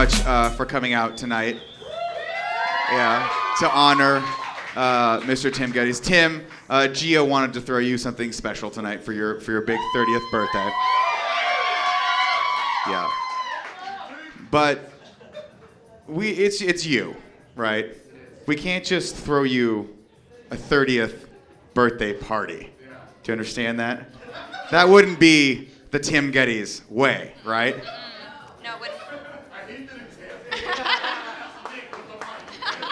much for coming out tonight. Yeah, to honor Mr. Tim Gettys. Tim, Gia wanted to throw you something special tonight for your big 30th birthday. Yeah. But it's you, right? We can't just throw you a 30th birthday party. Do you understand that? That wouldn't be the Tim Gettys way, right? No, it wouldn't.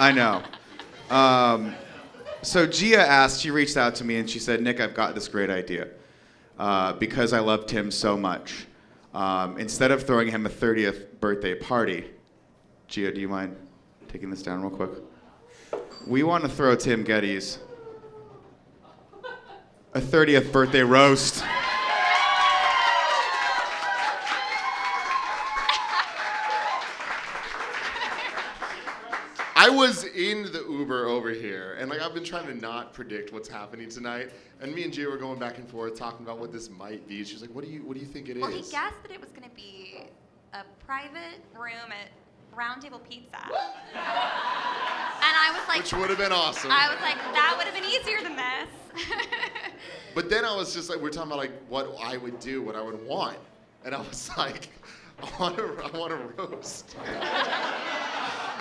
I know. So Gia asked, she reached out to me and she said, Nick, I've got this great idea. Because I love Tim so much. Instead of throwing him a 30th birthday party, Gia, do you mind taking this down real quick? We want to throw Tim Gettys a 30th birthday roast. I was in the Uber over here, and I've been trying to not predict what's happening tonight. And me and Gia were going back and forth talking about what this might be. She was like, "What do you think it is?" Well, he guessed that it was going to be a private room at Round Table Pizza. And I was like, which would have been awesome. I was like, that would have been easier than this. But then I was just like, we're talking about what I would do, what I would want, and I was like, I want a roast.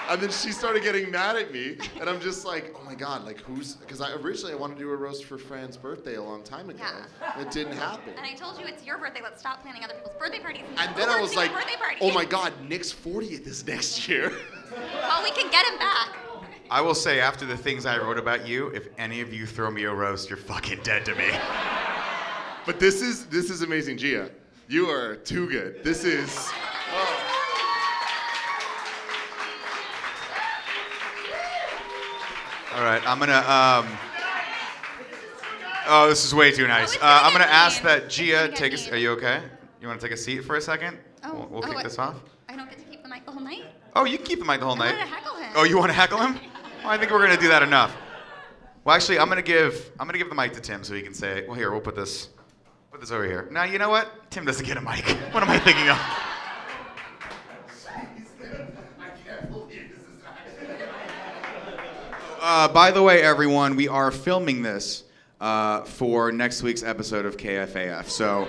And then she started getting mad at me, and I'm just like, oh my God, because originally I wanted to do a roast for Fran's birthday a long time ago. Yeah. It didn't happen. And I told you it's your birthday. Let's stop planning other people's birthday parties. And then I was like, party. oh my God, Nick's 40th is next year. Well, we can get him back. I will say, after the things I wrote about you, if any of you throw me a roast, you're fucking dead to me. But this is amazing, Gia. You are too good. This is. Oh. All right, I'm gonna. Oh, this is way too nice. I'm gonna ask that Gia take a. Are you okay? You want to take a seat for a second? Oh, we'll kick this off. I don't get to keep the mic the whole night. Oh, you can keep the mic the whole night. I want to heckle him. Oh, you want to heckle him? Well, I think we're gonna do that enough. Well, actually, I'm gonna give the mic to Tim so he can say. Well, here, we'll put this over here. Now, you know what? Tim doesn't get a mic. What am I thinking of? By the way, everyone, we are filming this for next week's episode of KFAF. So,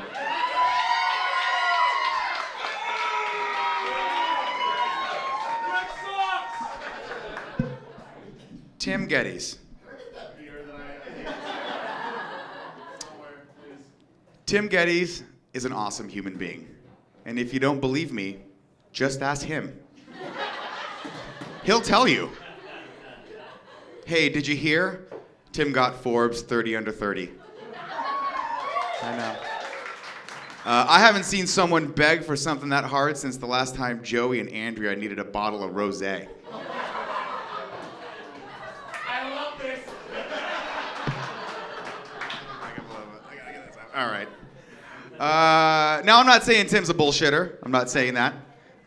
Tim Gettys. Tim Gettys is an awesome human being. And if you don't believe me, just ask him. He'll tell you. Hey, did you hear? Tim got Forbes 30 under 30. I know. I haven't seen someone beg for something that hard since the last time Joey and Andrea needed a bottle of rosé. I love this. All right. Now, I'm not saying Tim's a bullshitter. I'm not saying that.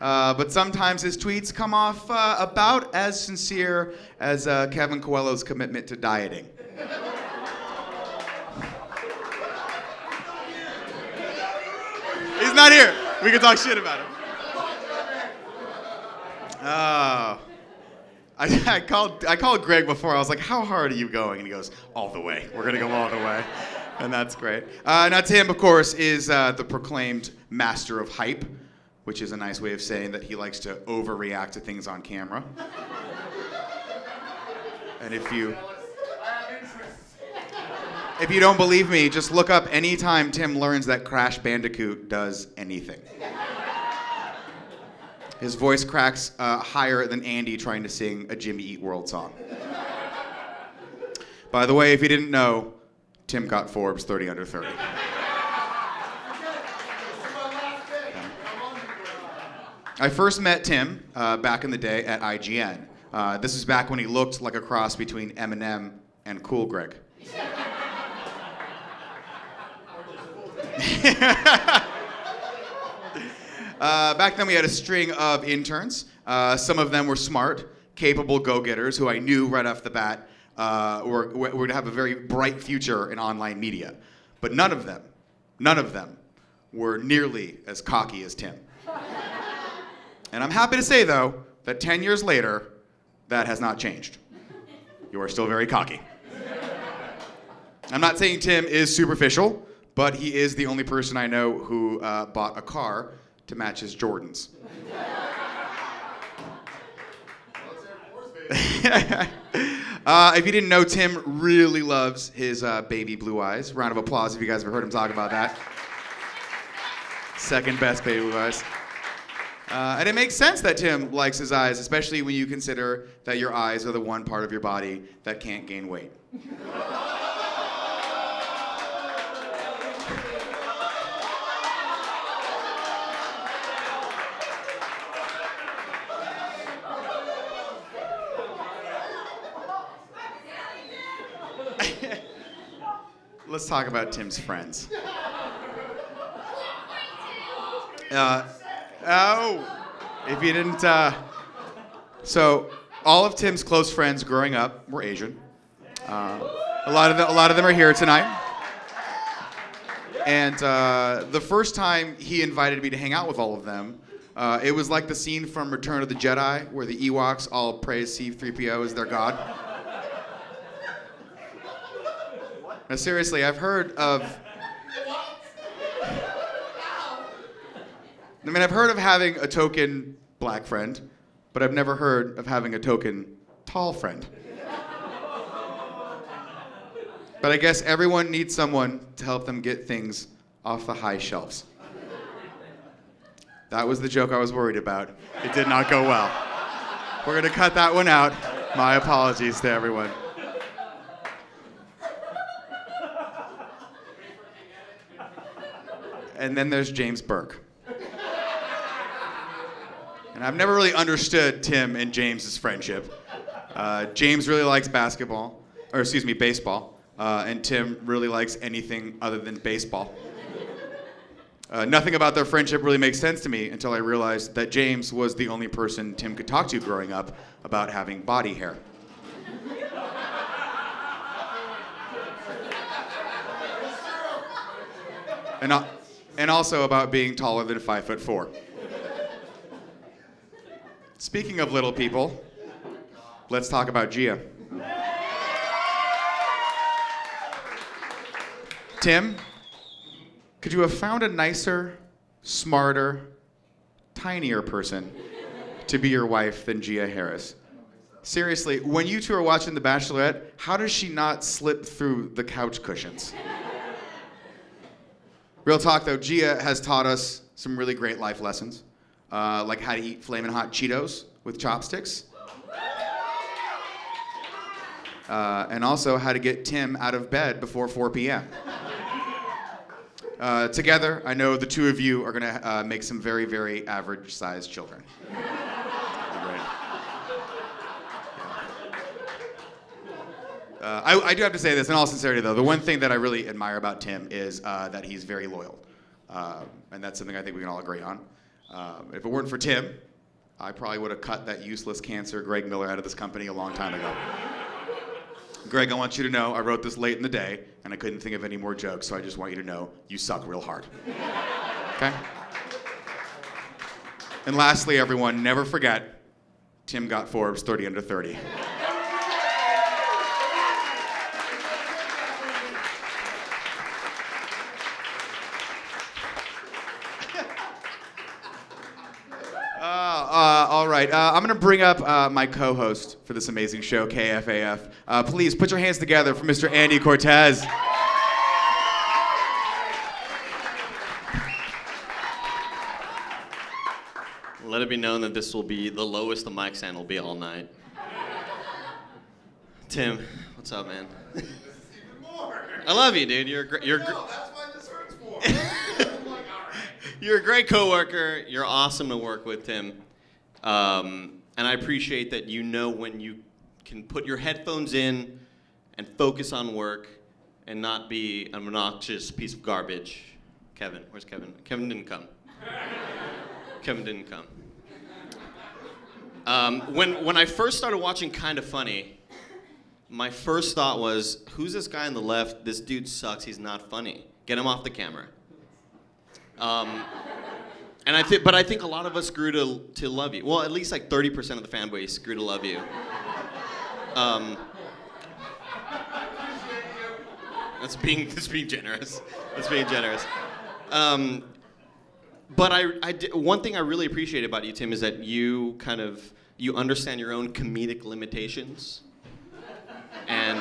But sometimes his tweets come off about as sincere as Kevin Coelho's commitment to dieting. He's not here. We can talk shit about him. I called Greg before. I was like, how hard are you going? And he goes, all the way. We're going to go all the way. And that's great. Now, Tim, of course, is the proclaimed master of hype, which is a nice way of saying that he likes to overreact to things on camera. And if you don't believe me, just look up any time Tim learns that Crash Bandicoot does anything. His voice cracks higher than Andy trying to sing a Jimmy Eat World song. By the way, if you didn't know, Tim got Forbes 30 under 30. I first met Tim back in the day at IGN. This was back when he looked like a cross between Eminem and Cool Greg. Back then we had a string of interns. Some of them were smart, capable go-getters who I knew right off the bat were going to have a very bright future in online media. But none of them were nearly as cocky as Tim. And I'm happy to say, though, that 10 years later, that has not changed. You are still very cocky. I'm not saying Tim is superficial, but he is the only person I know who bought a car to match his Jordans. If you didn't know, Tim really loves his baby blue eyes. Round of applause if you guys ever heard him talk about that. Second best baby blue eyes. And it makes sense that Tim likes his eyes, especially when you consider that your eyes are the one part of your body that can't gain weight. Let's talk about Tim's friends. If you didn't, so all of Tim's close friends growing up were Asian. A lot of them are here tonight. And the first time he invited me to hang out with all of them, it was like the scene from Return of the Jedi, where the Ewoks all praise C-3PO as their god. Now, seriously, I've heard of having a token black friend, but I've never heard of having a token tall friend. But I guess everyone needs someone to help them get things off the high shelves. That was the joke I was worried about. It did not go well. We're gonna cut that one out. My apologies to everyone. And then there's James Burke. And I've never really understood Tim and James's friendship. James really likes baseball, and Tim really likes anything other than baseball. Nothing about their friendship really makes sense to me until I realized that James was the only person Tim could talk to growing up about having body hair. And also about being taller than 5'4". Speaking of little people, let's talk about Gia. Tim, could you have found a nicer, smarter, tinier person to be your wife than Gia Harris? Seriously, when you two are watching The Bachelorette, how does she not slip through the couch cushions? Real talk though, Gia has taught us some really great life lessons, like how to eat flamin' hot Cheetos with chopsticks, and also how to get Tim out of bed before 4 p.m. Together, I know the two of you are gonna make some very, very average-sized children. I do have to say this, in all sincerity, though. The one thing that I really admire about Tim is that he's very loyal. And that's something I think we can all agree on. If it weren't for Tim, I probably would have cut that useless cancer Greg Miller out of this company a long time ago. Greg, I want you to know I wrote this late in the day, and I couldn't think of any more jokes, so I just want you to know you suck real hard. Okay? And lastly, everyone, never forget, Tim got Forbes 30 under 30. All right, I'm gonna bring up my co-host for this amazing show, KFAF. Please put your hands together for Mr. Andy Cortez. Let it be known that this will be the lowest the mic stand will be all night. Tim, what's up, man? I love you, dude. You're great. That's why this hurts more. You're a great coworker. You're awesome to work with, Tim. And I appreciate that you know when you can put your headphones in and focus on work and not be an obnoxious piece of garbage. Kevin, where's Kevin? Kevin didn't come. Kevin didn't come. When I first started watching Kinda Funny, my first thought was, who's this guy on the left? This dude sucks. He's not funny. Get him off the camera. And I think a lot of us grew to love you. Well, at least like 30% of the fan base grew to love you. That's being generous. That's being generous. But one thing I really appreciate about you, Tim, is that you understand your own comedic limitations. And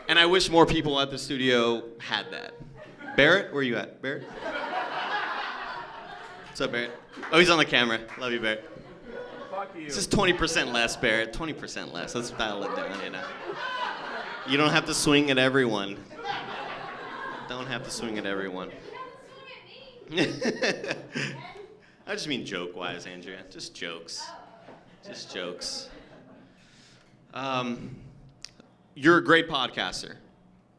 I wish more people at the studio had that. Barrett, where you at? Barrett? What's up, Barrett? Oh, he's on the camera. Love you, Barrett. Fuck you. This is 20% less, Barrett. 20% less. Let's dial it down, you know. You don't have to swing at everyone. Don't have to swing at everyone. I just mean joke-wise, Andrea. Just jokes. Just jokes. You're a great podcaster.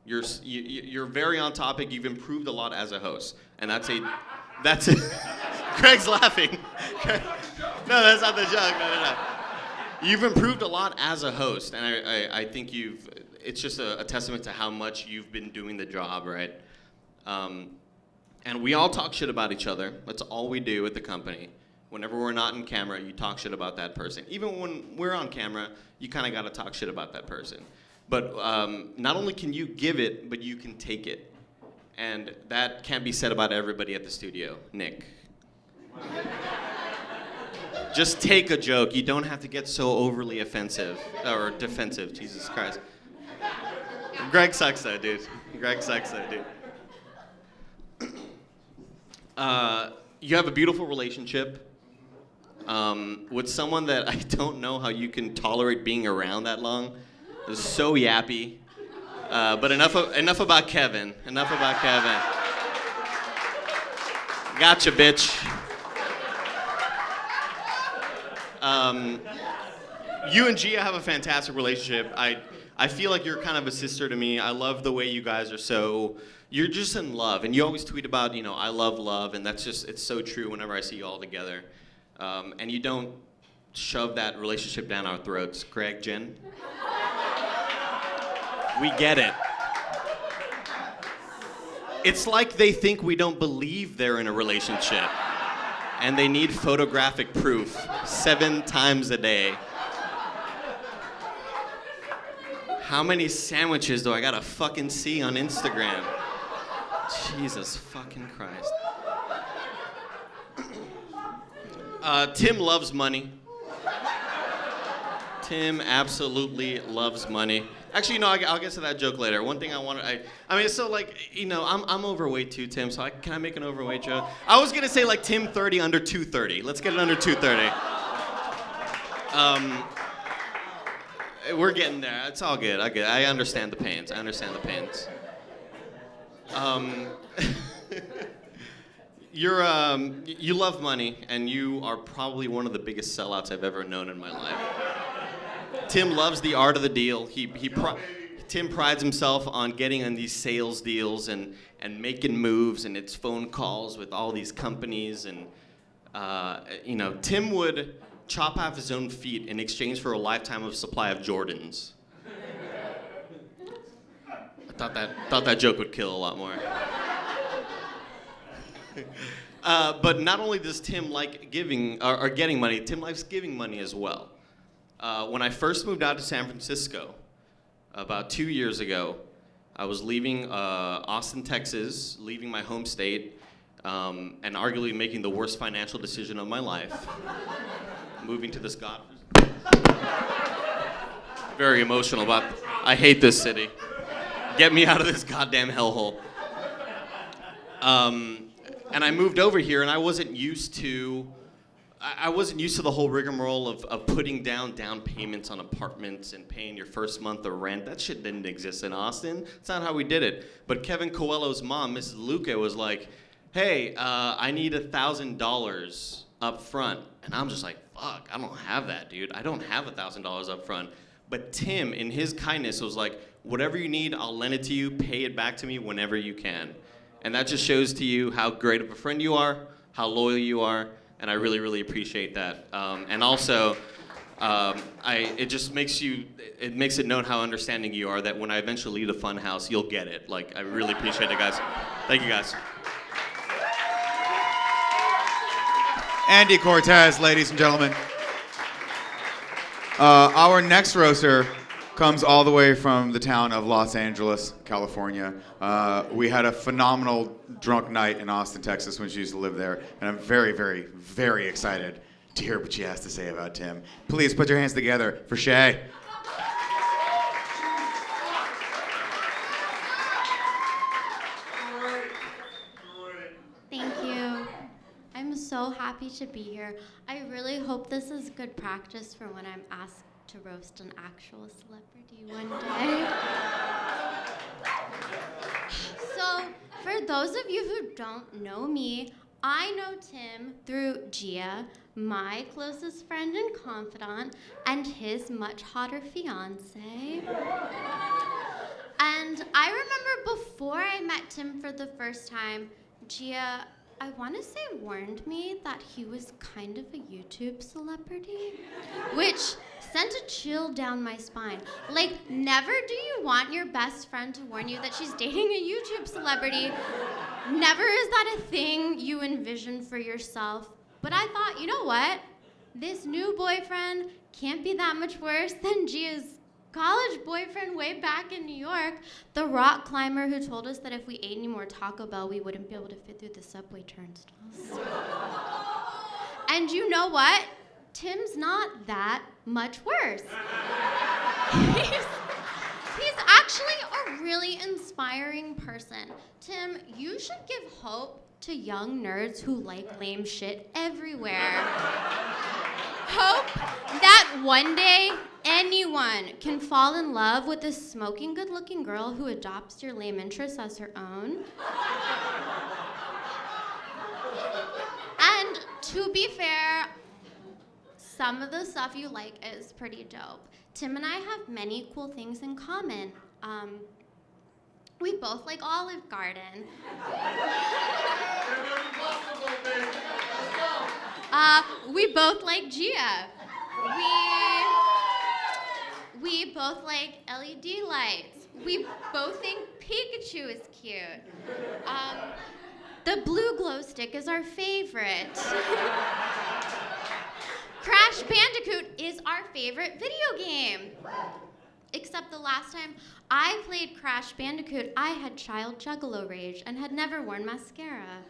You're very on topic. You've improved a lot as a host, and that's it. Craig's laughing. No, that's not the joke. No. You've improved a lot as a host, and I think it's just a testament to how much you've been doing the job, right? And we all talk shit about each other. That's all we do at the company. Whenever we're not in camera, you talk shit about that person. Even when we're on camera, you kind of got to talk shit about that person. But not only can you give it, but you can take it. And that can't be said about everybody at the studio. Nick. Just take a joke. You don't have to get so overly offensive or defensive. Jesus Christ. Greg sucks though, dude. Greg sucks though, dude. You have a beautiful relationship with someone that I don't know how you can tolerate being around that long. It's so yappy. But enough about Kevin. Enough about Kevin. Gotcha, bitch. You and Gia have a fantastic relationship. I feel like you're kind of a sister to me. I love the way you guys are you're just in love. And you always tweet about, I love love, and it's so true whenever I see you all together. And you don't shove that relationship down our throats. Greg, Jen? We get it. It's like they think we don't believe they're in a relationship. And they need photographic proof 7 times a day. How many sandwiches do I gotta fucking see on Instagram? Jesus fucking Christ. Tim loves money. Tim absolutely loves money. Actually, I'll get to that joke later. One thing I'm overweight too, Tim, so can I make an overweight joke? I was gonna say like Tim 30 under 230. Let's get it under 230. We're getting there. It's all good. I understand the pains. You love money, and you are probably one of the biggest sellouts I've ever known in my life. Tim loves the art of the deal. Tim prides himself on getting on these sales deals and making moves, and it's phone calls with all these companies, and Tim would chop off his own feet in exchange for a lifetime of supply of Jordans. I thought that joke would kill a lot more. But not only does Tim like giving or getting money, Tim likes giving money as well. When I first moved out to San Francisco, about 2 years ago, I was leaving Austin, Texas, leaving my home state, and arguably making the worst financial decision of my life, moving to this very emotional about. I hate this city. Get me out of this goddamn hellhole. And I moved over here, and I wasn't used to the whole rigmarole of putting down payments on apartments and paying your first month of rent. That shit didn't exist in Austin. That's not how we did it. But Kevin Coelho's mom, Mrs. Luca, was like, hey, I need $1,000 up front. And I'm just like, fuck, I don't have that, dude. I don't have $1,000 up front. But Tim, in his kindness, was like, whatever you need, I'll lend it to you. Pay it back to me whenever you can. And that just shows to you how great of a friend you are, how loyal you are, and I really, really appreciate that. And also, it makes it known how understanding you are, that when I eventually leave the fun house, you'll get it. Like, I really appreciate it, guys. Thank you, guys. Andy Cortez, ladies and gentlemen. Our next roaster comes all the way from the town of Los Angeles, California. We had a phenomenal drunk night in Austin, Texas when she used to live there, and I'm very, very, very excited to hear what she has to say about Tim. Please put your hands together for Shay. Thank you. I'm so happy to be here. I really hope this is good practice for when I'm asked to roast an actual celebrity one day. So, for those of you who don't know me, I know Tim through Gia, my closest friend and confidant, and his much hotter fiance. And I remember before I met Tim for the first time, Gia, I want to say, warned me that he was kind of a YouTube celebrity, which sent a chill down my spine. Like, never do you want your best friend to warn you that she's dating a YouTube celebrity. Never is that a thing you envision for yourself. But I thought, you know what? This new boyfriend can't be that much worse than Gia's college boyfriend way back in New York, the rock climber who told us that if we ate any more Taco Bell, we wouldn't be able to fit through the subway turnstiles. And you know what? Tim's not that much worse. He's actually a really inspiring person. Tim, you should give hope to young nerds who like lame shit everywhere. Hope that one day anyone can fall in love with a smoking, good-looking girl who adopts your lame interests as her own. And to be fair, some of the stuff you like is pretty dope. Tim and I have many cool things in common. We both like Olive Garden. We both like Gia. We both like LED lights. We both think Pikachu is cute. The blue glow stick is our favorite. Crash Bandicoot is our favorite video game. Except the last time I played Crash Bandicoot, I had child juggalo rage and had never worn mascara.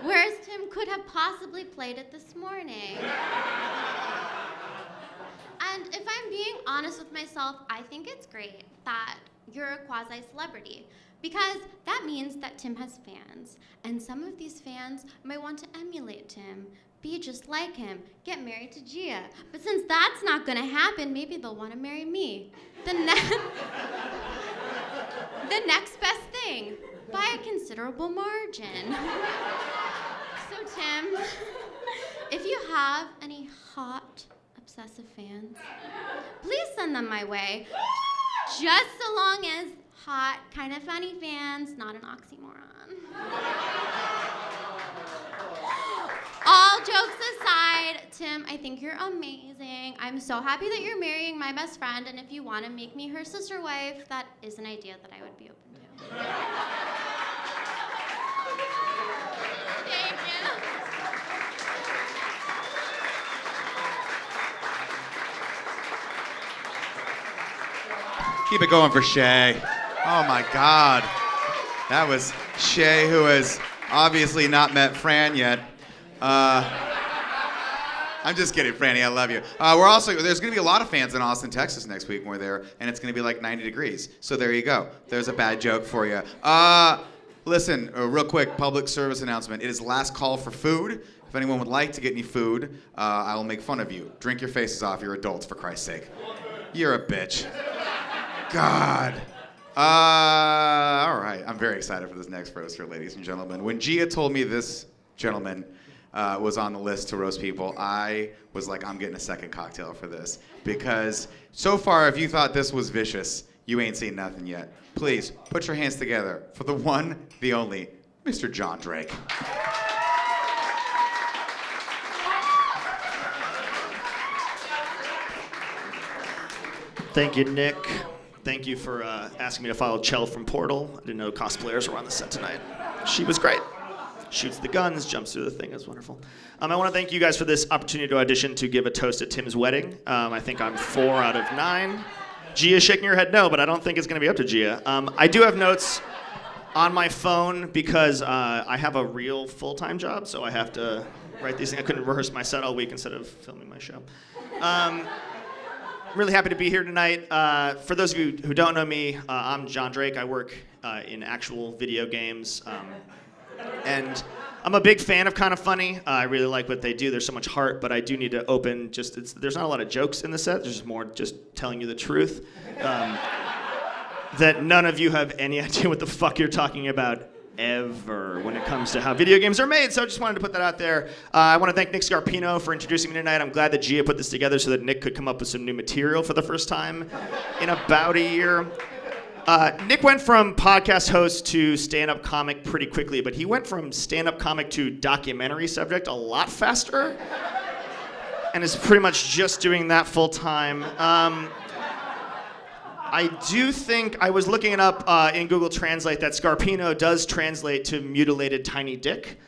Whereas Tim could have possibly played it this morning. And if I'm being honest with myself, I think it's great that you're a quasi-celebrity, because that means that Tim has fans, and some of these fans might want to emulate Tim, be just like him, get married to Gia. But since that's not gonna happen, maybe they'll want to marry me. The next best thing, by a considerable margin. So Tim, if you have any hot, obsessive fans, please send them my way. Just so long as hot, kind of funny fans, not an oxymoron. All jokes aside, Tim, I think you're amazing. I'm so happy that you're marrying my best friend, and if you want to make me her sister wife, that is an idea that I would be open to. Thank you. Keep it going for Shay. Oh my God. That was Shay, who has obviously not met Fran yet. I'm just kidding, Franny, I love you. There's gonna be a lot of fans in Austin, Texas next week when we're there, and it's gonna be like 90 degrees. So there you go. There's a bad joke for you. Listen, real quick, public service announcement. It is last call for food. If anyone would like to get any food, I will make fun of you. Drink your faces off, you're adults, for Christ's sake. You're a bitch. God. All right, I'm very excited for this next roaster, ladies and gentlemen. When Gia told me this gentleman was on the list to roast people, I was like, I'm getting a second cocktail for this. Because so far, if you thought this was vicious, you ain't seen nothing yet. Please, put your hands together for the one, the only, Mr. John Drake. Thank you, Nick. Thank you for asking me to follow Chell from Portal. I didn't know cosplayers were on the set tonight. She was great. shoots the guns, jumps through the thing. It's wonderful. I want to thank you guys for this opportunity to audition to give a toast at Tim's wedding. I think I'm 4 out of 9. Gia's shaking her head no, but I don't think it's going to be up to Gia. I do have notes on my phone because I have a real full-time job, so I have to write these things. I couldn't rehearse my set all week instead of filming my show. I'm really happy to be here tonight. For those of you who don't know me, I'm John Drake. I work in actual video games. And I'm a big fan of Kind of Funny. I really like what they do. There's so much heart, but I do need to open there's not a lot of jokes in the set. There's just more just telling you the truth. That none of you have any idea what the fuck you're talking about ever when it comes to how video games are made. So I just wanted to put that out there. I want to thank Nick Scarpino for introducing me tonight. I'm glad that Gia put this together so that Nick could come up with some new material for the first time in about a year. Nick went from podcast host to stand-up comic pretty quickly, but he went from stand-up comic to documentary subject a lot faster and is pretty much just doing that full time. I do think, I was looking it up in Google Translate, that Scarpino does translate to mutilated tiny dick,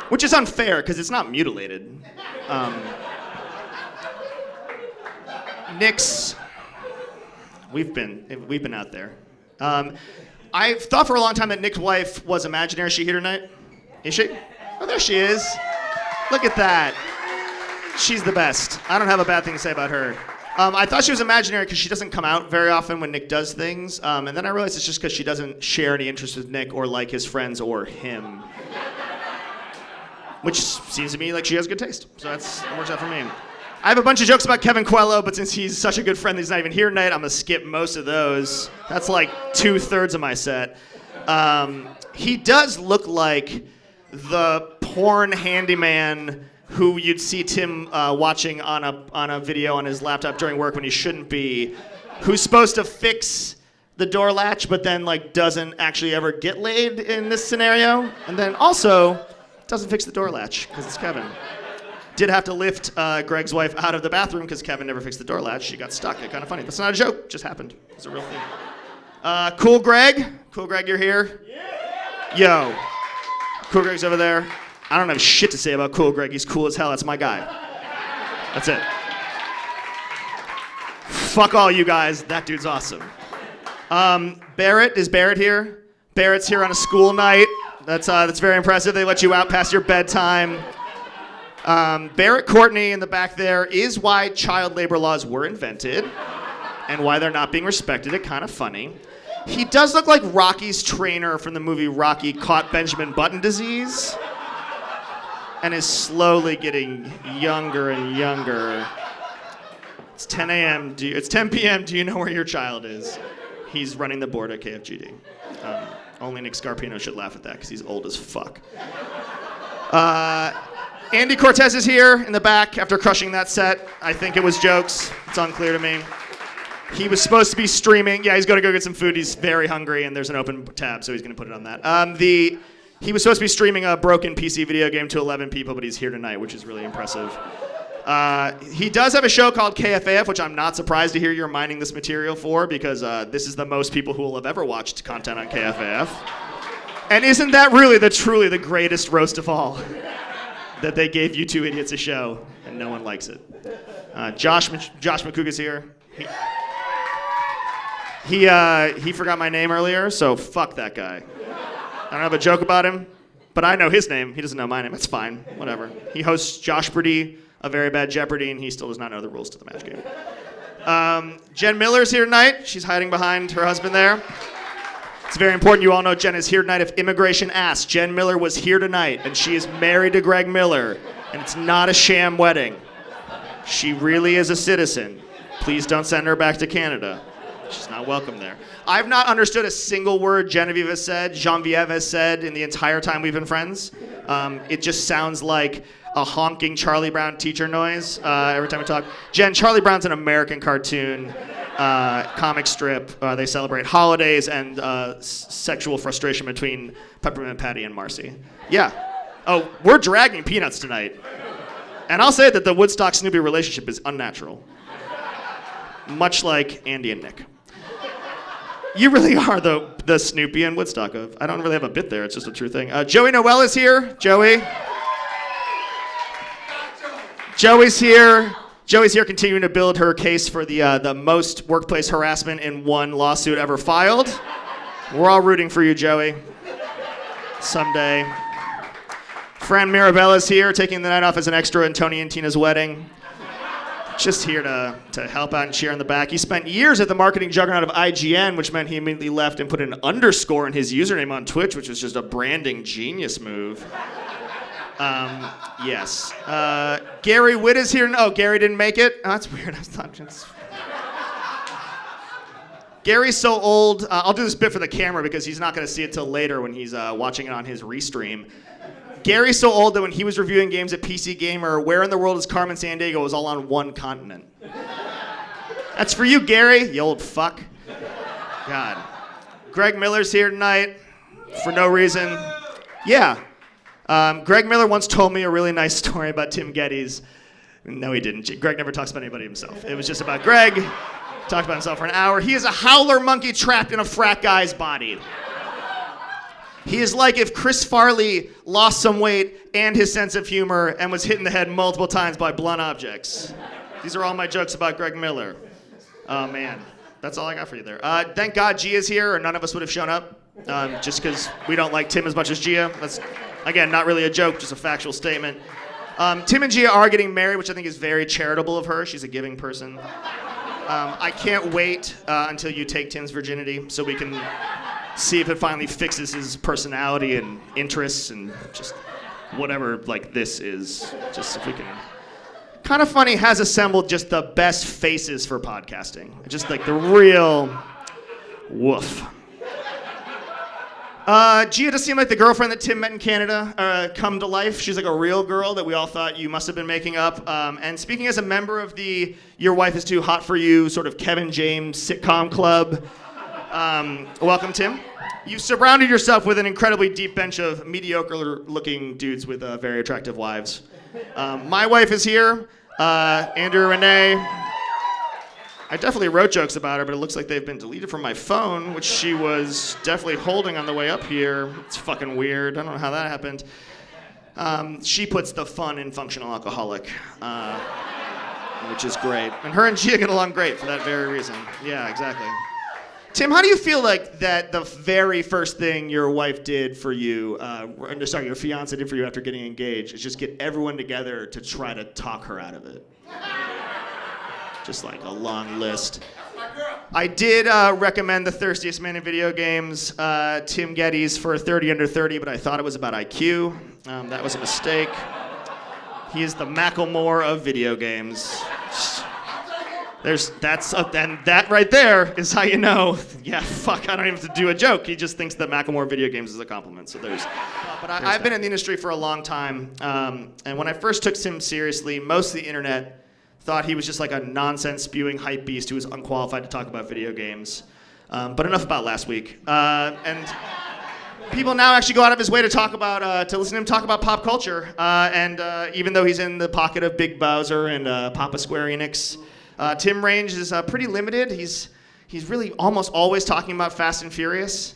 which is unfair because it's not mutilated. Nick's, we've been out there. I thought for a long time that Nick's wife was imaginary. Is she here tonight? Is she? Oh, there she is. Look at that. She's the best. I don't have a bad thing to say about her. I thought she was imaginary because she doesn't come out very often when Nick does things. And then I realized it's just because she doesn't share any interest with Nick or like his friends or him. Which seems to me like she has good taste. So that works out for me. I have a bunch of jokes about Kevin Coelho, but since he's such a good friend that he's not even here tonight, I'm going to skip most of those. That's like 2/3 of my set. He does look like the porn handyman who you'd see Tim watching on a video on his laptop during work when he shouldn't be, who's supposed to fix the door latch but then like doesn't actually ever get laid in this scenario, and then also doesn't fix the door latch because it's Kevin. Did have to lift Greg's wife out of the bathroom because Kevin never fixed the door latch. She got stuck. It's kind of funny. That's not a joke. It just happened. It's a real thing. Cool Greg. Cool Greg, you're here? Yeah. Yo. Cool Greg's over there. I don't have shit to say about Cool Greg. He's cool as hell. That's my guy. That's it. Fuck all you guys. That dude's awesome. Barrett. Is Barrett here? Barrett's here on a school night. That's very impressive. They let you out past your bedtime. Barrett Courtney in the back there is why child labor laws were invented and why they're not being respected. It's kind of funny. He does look like Rocky's trainer from the movie Rocky caught Benjamin Button disease and is slowly getting younger and younger. It's 10 a.m. It's 10 p.m. Do you know where your child is? He's running the board at KFGD. Only Nick Scarpino should laugh at that because he's old as fuck. Andy Cortez is here in the back after crushing that set. I think it was jokes. It's unclear to me. He was supposed to be streaming. Yeah, he's going to go get some food. He's very hungry, and there's an open tab, so he's going to put it on that. He was supposed to be streaming a broken PC video game to 11 people, but he's here tonight, which is really impressive. He does have a show called KFAF, which I'm not surprised to hear you're mining this material for, because this is the most people who will have ever watched content on KFAF. And isn't that really truly the greatest roast of all? That they gave you two idiots a show, and no one likes it. Josh Mokuba's here. He forgot my name earlier, so fuck that guy. I don't have a joke about him, but I know his name. He doesn't know my name. It's fine. Whatever. He hosts Josh Brady, A Very Bad Jeopardy, and he still does not know the rules to the match game. Jen Miller's here tonight. She's hiding behind her husband there. It's very important you all know Jen is here tonight. If immigration asks, Jen Miller was here tonight, and she is married to Greg Miller, and it's not a sham wedding. She really is a citizen. Please don't send her back to Canada. She's not welcome there. I've not understood a single word Genevieve has said, Genevieve has said in the entire time we've been friends. It just sounds like a honking Charlie Brown teacher noise every time we talk. Jen, Charlie Brown's an American cartoon. Comic strip. They celebrate holidays and sexual frustration between Peppermint Patty and Marcy. Yeah. Oh, we're dragging Peanuts tonight. And I'll say that the Woodstock-Snoopy relationship is unnatural. Much like Andy and Nick. You really are the Snoopy and Woodstock of. I don't really have a bit there. It's just a true thing. Joey Noel is here. Joey. Joey's here. Joey's here continuing to build her case for the most workplace harassment in one lawsuit ever filed. We're all rooting for you, Joey. Someday. Fran Mirabella's here, taking the night off as an extra in Tony and Tina's wedding. Just here to help out and cheer in the back. He spent years at the marketing juggernaut of IGN, which meant he immediately left and put an underscore in his username on Twitch, which was just a branding genius move. Yes. Gary Witt is here. Oh, Gary didn't make it? Oh, that's weird. I thought just... Gary's so old. I'll do this bit for the camera because he's not going to see it till later when he's watching it on his restream. Gary's so old that when he was reviewing games at PC Gamer, Where in the World is Carmen Sandiego was all on one continent. That's for you, Gary, you old fuck. God. Greg Miller's here tonight for no reason. Yeah. Greg Miller once told me a really nice story about Tim Gettys. No, he didn't. Greg never talks about anybody himself. It was just about Greg. Talked about himself for an hour. He is a howler monkey trapped in a frat guy's body. He is like if Chris Farley lost some weight and his sense of humor and was hit in the head multiple times by blunt objects. These are all my jokes about Greg Miller. Oh, man. That's all I got for you there. Thank God Gia's here, or none of us would have shown up, just because we don't like Tim as much as Gia. That's, again, not really a joke, just a factual statement. Tim and Gia are getting married, which I think is very charitable of her. She's a giving person. I can't wait until you take Tim's virginity so we can see if it finally fixes his personality and interests and just whatever like this is. Just if we can. Kind of Funny has assembled just the best faces for podcasting. Just like the real woof. Gia does seem like the girlfriend that Tim met in Canada come to life. She's like a real girl that we all thought you must have been making up. And speaking as a member of the Your Wife is Too Hot for You sort of Kevin James sitcom club, welcome, Tim. You've surrounded yourself with an incredibly deep bench of mediocre-looking dudes with very attractive wives. My wife is here, Andrew Renee. I definitely wrote jokes about her, but it looks like they've been deleted from my phone, which she was definitely holding on the way up here. It's fucking weird. I don't know how that happened. She puts the fun in functional alcoholic, which is great. And her and Gia get along great for that very reason. Yeah, exactly. Tim, how do you feel like that the very first thing your wife did for you, your fiance did for you after getting engaged, is just get everyone together to try to talk her out of it? Just like a long list. I did recommend The Thirstiest Man in Video Games, Tim Gettys, for 30 Under 30, but I thought it was about IQ. That was a mistake. He is the Macklemore of video games. And that right there is how you know, yeah, fuck, I don't even have to do a joke. He just thinks that Macklemore video games is a compliment. So but I've been in the industry for a long time. And when I first took Tim seriously, most of the internet thought he was just like a nonsense spewing hype beast who was unqualified to talk about video games. But enough about last week. And people now actually go out of his way to talk about, to listen to him talk about pop culture. And even though he's in the pocket of Big Bowser and Papa Square Enix, Tim range is pretty limited. He's really almost always talking about Fast and Furious.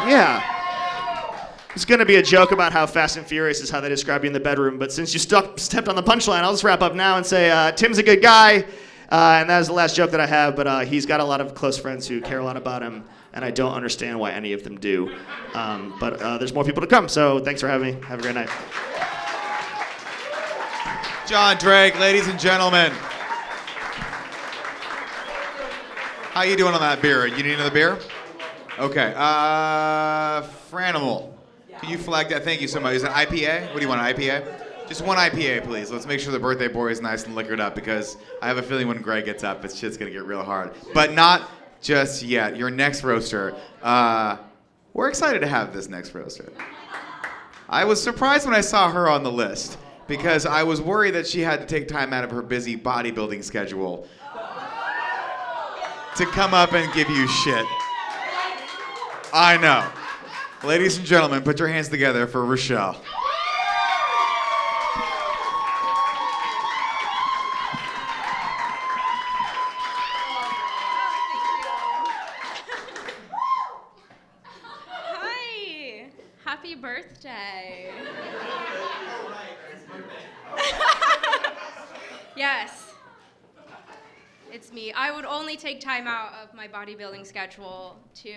Yeah. It's going to be a joke about how Fast and Furious is how they describe you in the bedroom, but since you stepped on the punchline, I'll just wrap up now and say Tim's a good guy, and that is the last joke that I have, but he's got a lot of close friends who care a lot about him, and I don't understand why any of them do. But there's more people to come, so thanks for having me. Have a great night. John Drake, ladies and gentlemen. How you doing on that beer? You need another beer? Okay. Franimal. Can you flag that? Thank you so much. Is it IPA? What do you want, an IPA? Just one IPA, please. Let's make sure the birthday boy is nice and liquored up because I have a feeling when Greg gets up, it's shit's going to get real hard. But not just yet. Your next roaster. We're excited to have this next roaster. I was surprised when I saw her on the list because I was worried that she had to take time out of her busy bodybuilding schedule to come up and give you shit. I know. Ladies and gentlemen, put your hands together for Rochelle. happy birthday. Yes. It's me. I would only take time out of my bodybuilding schedule to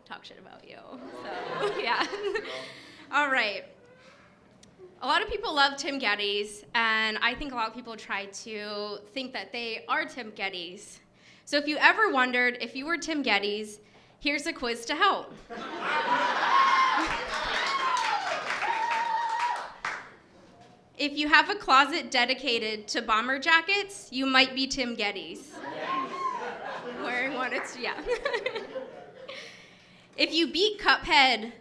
talk shit about you. So, yeah. All right. A lot of people love Tim Gettys, and I think a lot of people try to think that they are Tim Gettys. So if you ever wondered if you were Tim Gettys, here's a quiz to help. If you have a closet dedicated to bomber jackets, you might be Tim Gettys. Wearing one, yeah. If you beat Cuphead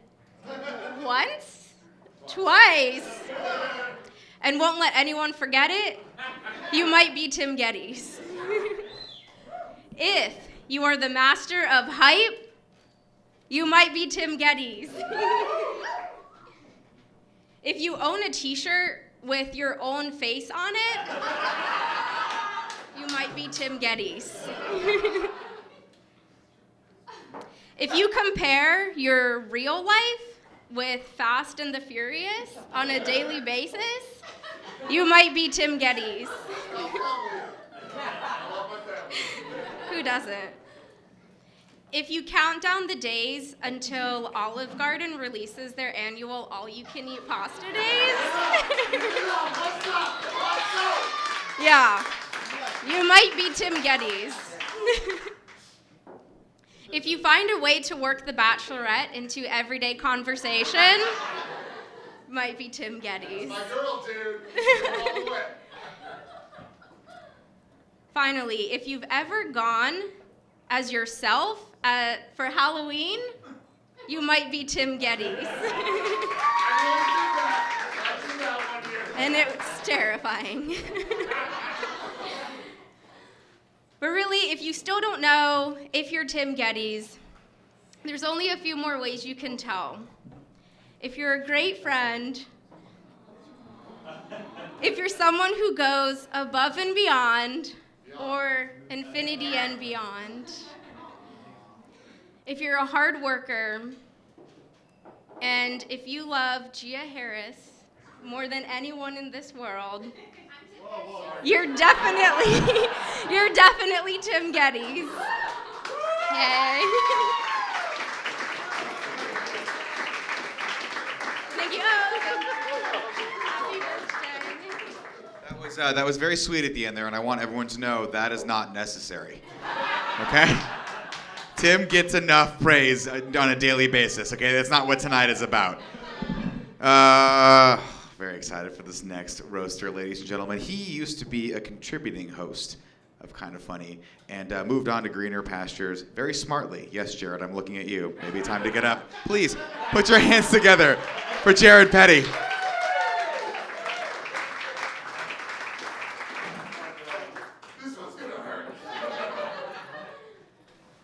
once, twice, and won't let anyone forget it, you might be Tim Gettys. If you are the master of hype, you might be Tim Gettys. If you own a t-shirt with your own face on it, you might be Tim Gettys. If you compare your real life with Fast and the Furious on a daily basis, you might be Tim Gettys. Who doesn't? If you count down the days until Olive Garden releases their annual all-you-can-eat pasta days, yeah, you might be Tim Gettys. If you find a way to work The Bachelorette into everyday conversation, might be Tim Gettys. My girl, dude. All the way. Finally, if you've ever gone as yourself for Halloween, you might be Tim Gettys. And it's terrifying. But really, if you still don't know if you're Tim Gettys, there's only a few more ways you can tell. If you're a great friend, if you're someone who goes above and beyond, or infinity and beyond, if you're a hard worker, and if you love Gia Harris more than anyone in this world, you're definitely Tim Gettys. Yay. Thank you. Happy birthday. That was very sweet at the end there, and I want everyone to know that is not necessary. Okay? Tim gets enough praise on a daily basis, okay? That's not what tonight is about. Very excited for this next roaster, ladies and gentlemen. He used to be a contributing host of Kind of Funny and moved on to greener pastures very smartly. Yes, Jared, I'm looking at you. Maybe time to get up. Please, put your hands together for Jared Petty.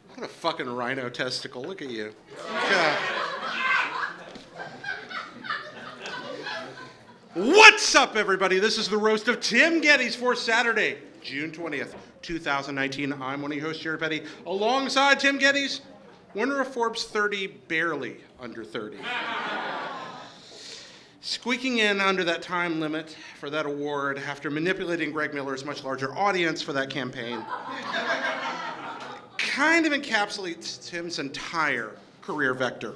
What a fucking rhino testicle. Look at you. Yeah. What's up, everybody? This is the roast of Tim Gettys for Saturday, June 20th, 2019. I'm one of your hosts, Jared Petty, alongside Tim Gettys, winner of Forbes 30, barely under 30. Squeaking in under that time limit for that award after manipulating Greg Miller's much larger audience for that campaign kind of encapsulates Tim's entire career vector.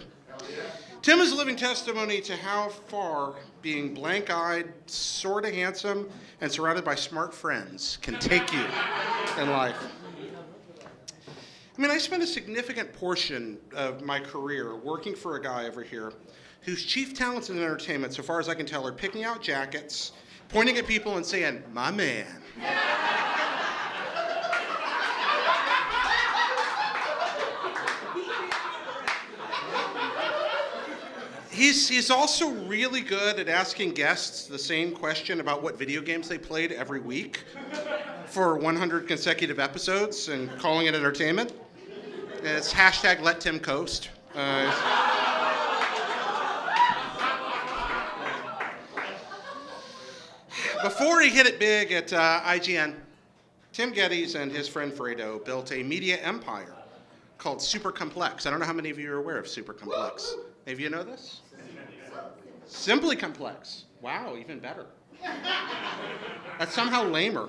Tim is a living testimony to how far being blank-eyed, sort of handsome, and surrounded by smart friends can take you in life. I mean, I spent a significant portion of my career working for a guy over here whose chief talents in entertainment, so far as I can tell, are picking out jackets, pointing at people and saying, "My man." He's also really good at asking guests the same question about what video games they played every week for 100 consecutive episodes and calling it entertainment. It's hashtag let Tim coast. Before he hit it big at IGN, Tim Gettys and his friend Fredo built a media empire called Super Complex. I don't know how many of you are aware of Super Complex. Any of you know this? Simply complex. Wow, even better. That's somehow lamer.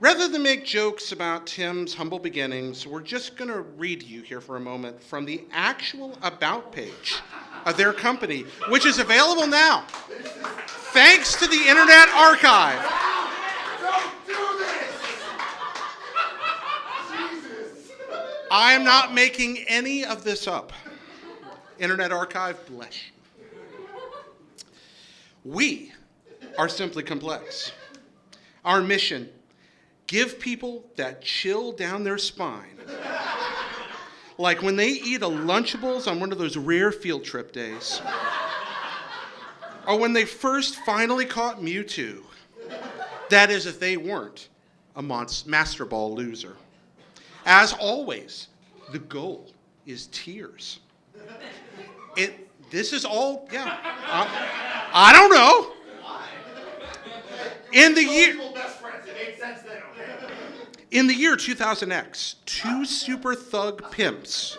Rather than make jokes about Tim's humble beginnings, we're just going to read you here for a moment from the actual About page of their company, which is available now, thanks to the Internet Archive. Don't do this! Jesus. I am not making any of this up. Internet Archive, bless you. We are Simply Complex. Our mission: give people that chill down their spine. Like when they eat a Lunchables on one of those rare field trip days. Or when they first finally caught Mewtwo. That is, if they weren't a Master Ball loser. As always, the goal is tears. This is all, yeah. I don't know. In the year... In the year 2000X, two super thug pimps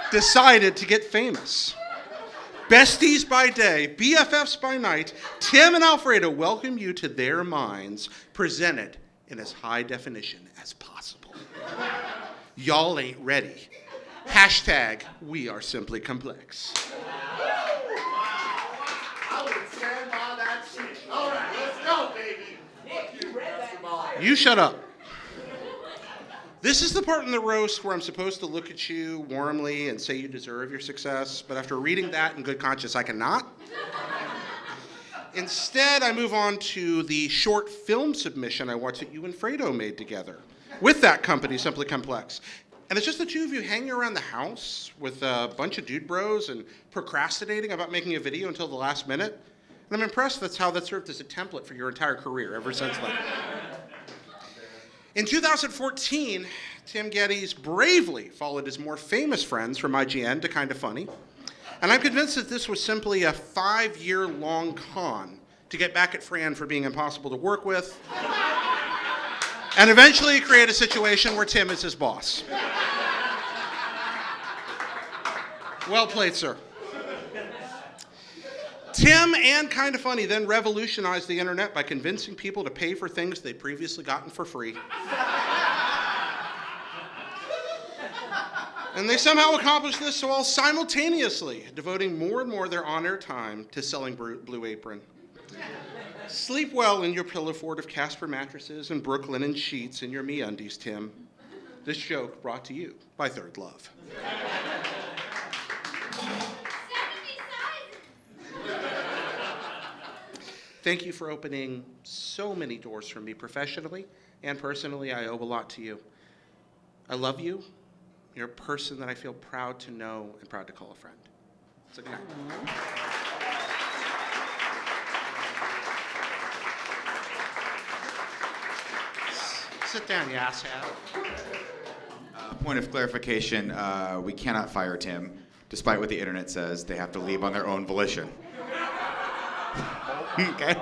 decided to get famous. Besties by day, BFFs by night, Tim and Alfredo welcome you to their minds, presented in as high definition as possible. Y'all ain't ready. Hashtag, we are Simply Complex. I would stand by that shit. All right, let's go, baby. You shut up. This is the part in the roast where I'm supposed to look at you warmly and say you deserve your success, but after reading that in good conscience, I cannot. Instead, I move on to the short film submission I watched that you and Fredo made together with that company, Simply Complex. And it's just the two of you hanging around the house with a bunch of dude bros and procrastinating about making a video until the last minute. And I'm impressed that's how that served as a template for your entire career ever since then. In 2014, Tim Gettys bravely followed his more famous friends from IGN to Kinda Funny. And I'm convinced that this was simply a 5-year-long con to get back at Fran for being impossible to work with, and eventually create a situation where Tim is his boss. Well played, sir. Tim and Kinda Funny then revolutionized the internet by convincing people to pay for things they'd previously gotten for free. And they somehow accomplished this while simultaneously devoting more and more of their on-air time to selling Blue Apron. Sleep well in your pillow fort of Casper mattresses and Brooke linen sheets in your MeUndies, Tim. This joke brought to you by Third Love. Thank you for opening so many doors for me professionally and personally. I owe a lot to you. I love you. You're a person that I feel proud to know and proud to call a friend. So good night. Sit down, you asshat. Point of clarification, we cannot fire Tim. Despite what the internet says, they have to leave on their own volition. Okay.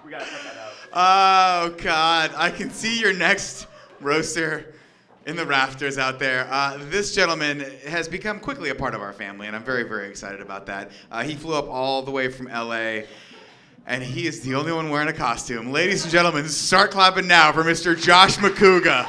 We gotta cut that out. Oh, God. I can see your next roaster in the rafters out there. This gentleman has become quickly a part of our family, and I'm very, very excited about that. He flew up all the way from LA, and he is the only one wearing a costume. Ladies and gentlemen, start clapping now for Mr. Josh Mokuba.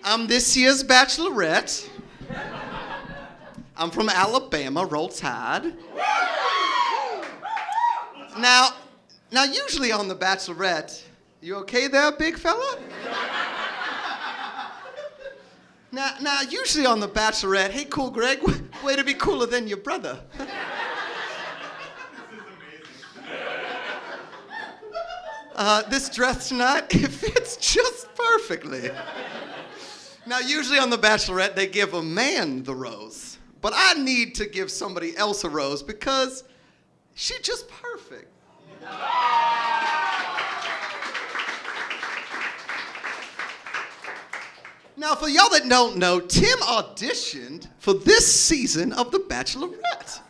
I'm this year's bachelorette. I'm from Alabama, Roll Tide. Now, usually on The Bachelorette, you okay there, big fella? Now, usually on The Bachelorette, hey, cool Greg, way to be cooler than your brother. This dress tonight, it fits just perfectly. Now, usually on The Bachelorette, they give a man the rose. But I need to give somebody else a rose because she's just perfect. Now, for y'all that don't know, Tim auditioned for this season of The Bachelorette.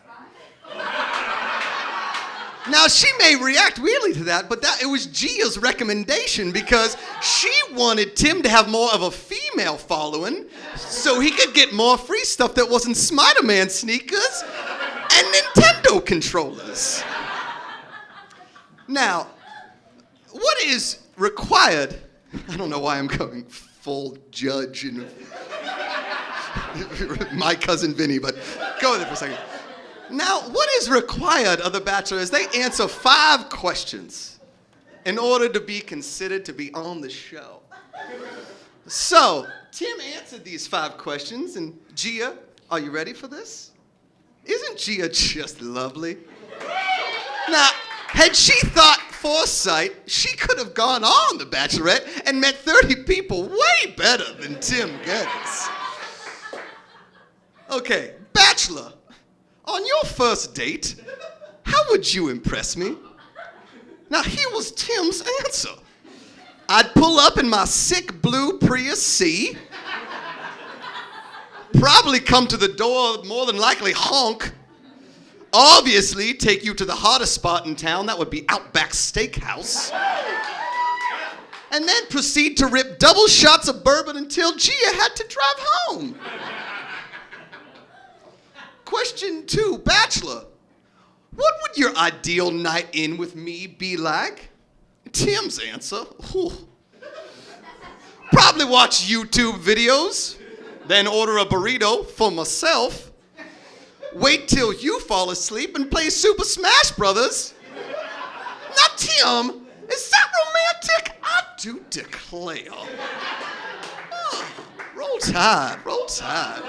Now, she may react weirdly to that, but it was Gia's recommendation because she wanted Tim to have more of a female following so he could get more free stuff that wasn't Spider-Man sneakers and Nintendo controllers. Now, what is required? I don't know why I'm going full judge and my cousin Vinny, but go with it for a second. Now, what is required of The Bachelor is they answer 5 questions in order to be considered to be on the show. So, Tim answered these 5 questions, and Gia, are you ready for this? Isn't Gia just lovely? Now, had she thought foresight, she could have gone on The Bachelorette and met 30 people way better than Tim Gettys. Okay, Bachelor. On your first date, how would you impress me? Now, here was Tim's answer. I'd pull up in my sick blue Prius C, probably come to the door, more than likely honk, obviously take you to the hottest spot in town, that would be Outback Steakhouse, and then proceed to rip double shots of bourbon until Gia had to drive home. Question 2, Bachelor. What would your ideal night in with me be like? Tim's answer, probably watch YouTube videos, then order a burrito for myself, wait till you fall asleep and play Super Smash Brothers. Now, Tim, is that romantic? I do declare. Oh, roll Tide, roll Tide.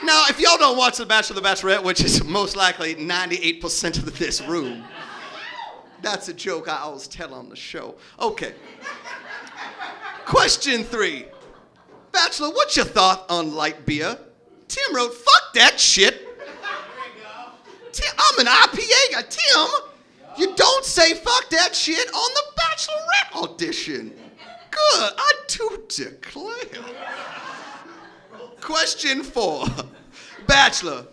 Now, if y'all don't watch The Bachelor, The Bachelorette, which is most likely 98% of this room, that's a joke I always tell on the show. Okay. Question 3. Bachelor, what's your thought on light beer? Tim wrote, fuck that shit. Tim, I'm an IPA guy. Tim, you don't say fuck that shit on The Bachelorette audition. Good, I do declare. Question 4. Bachelor.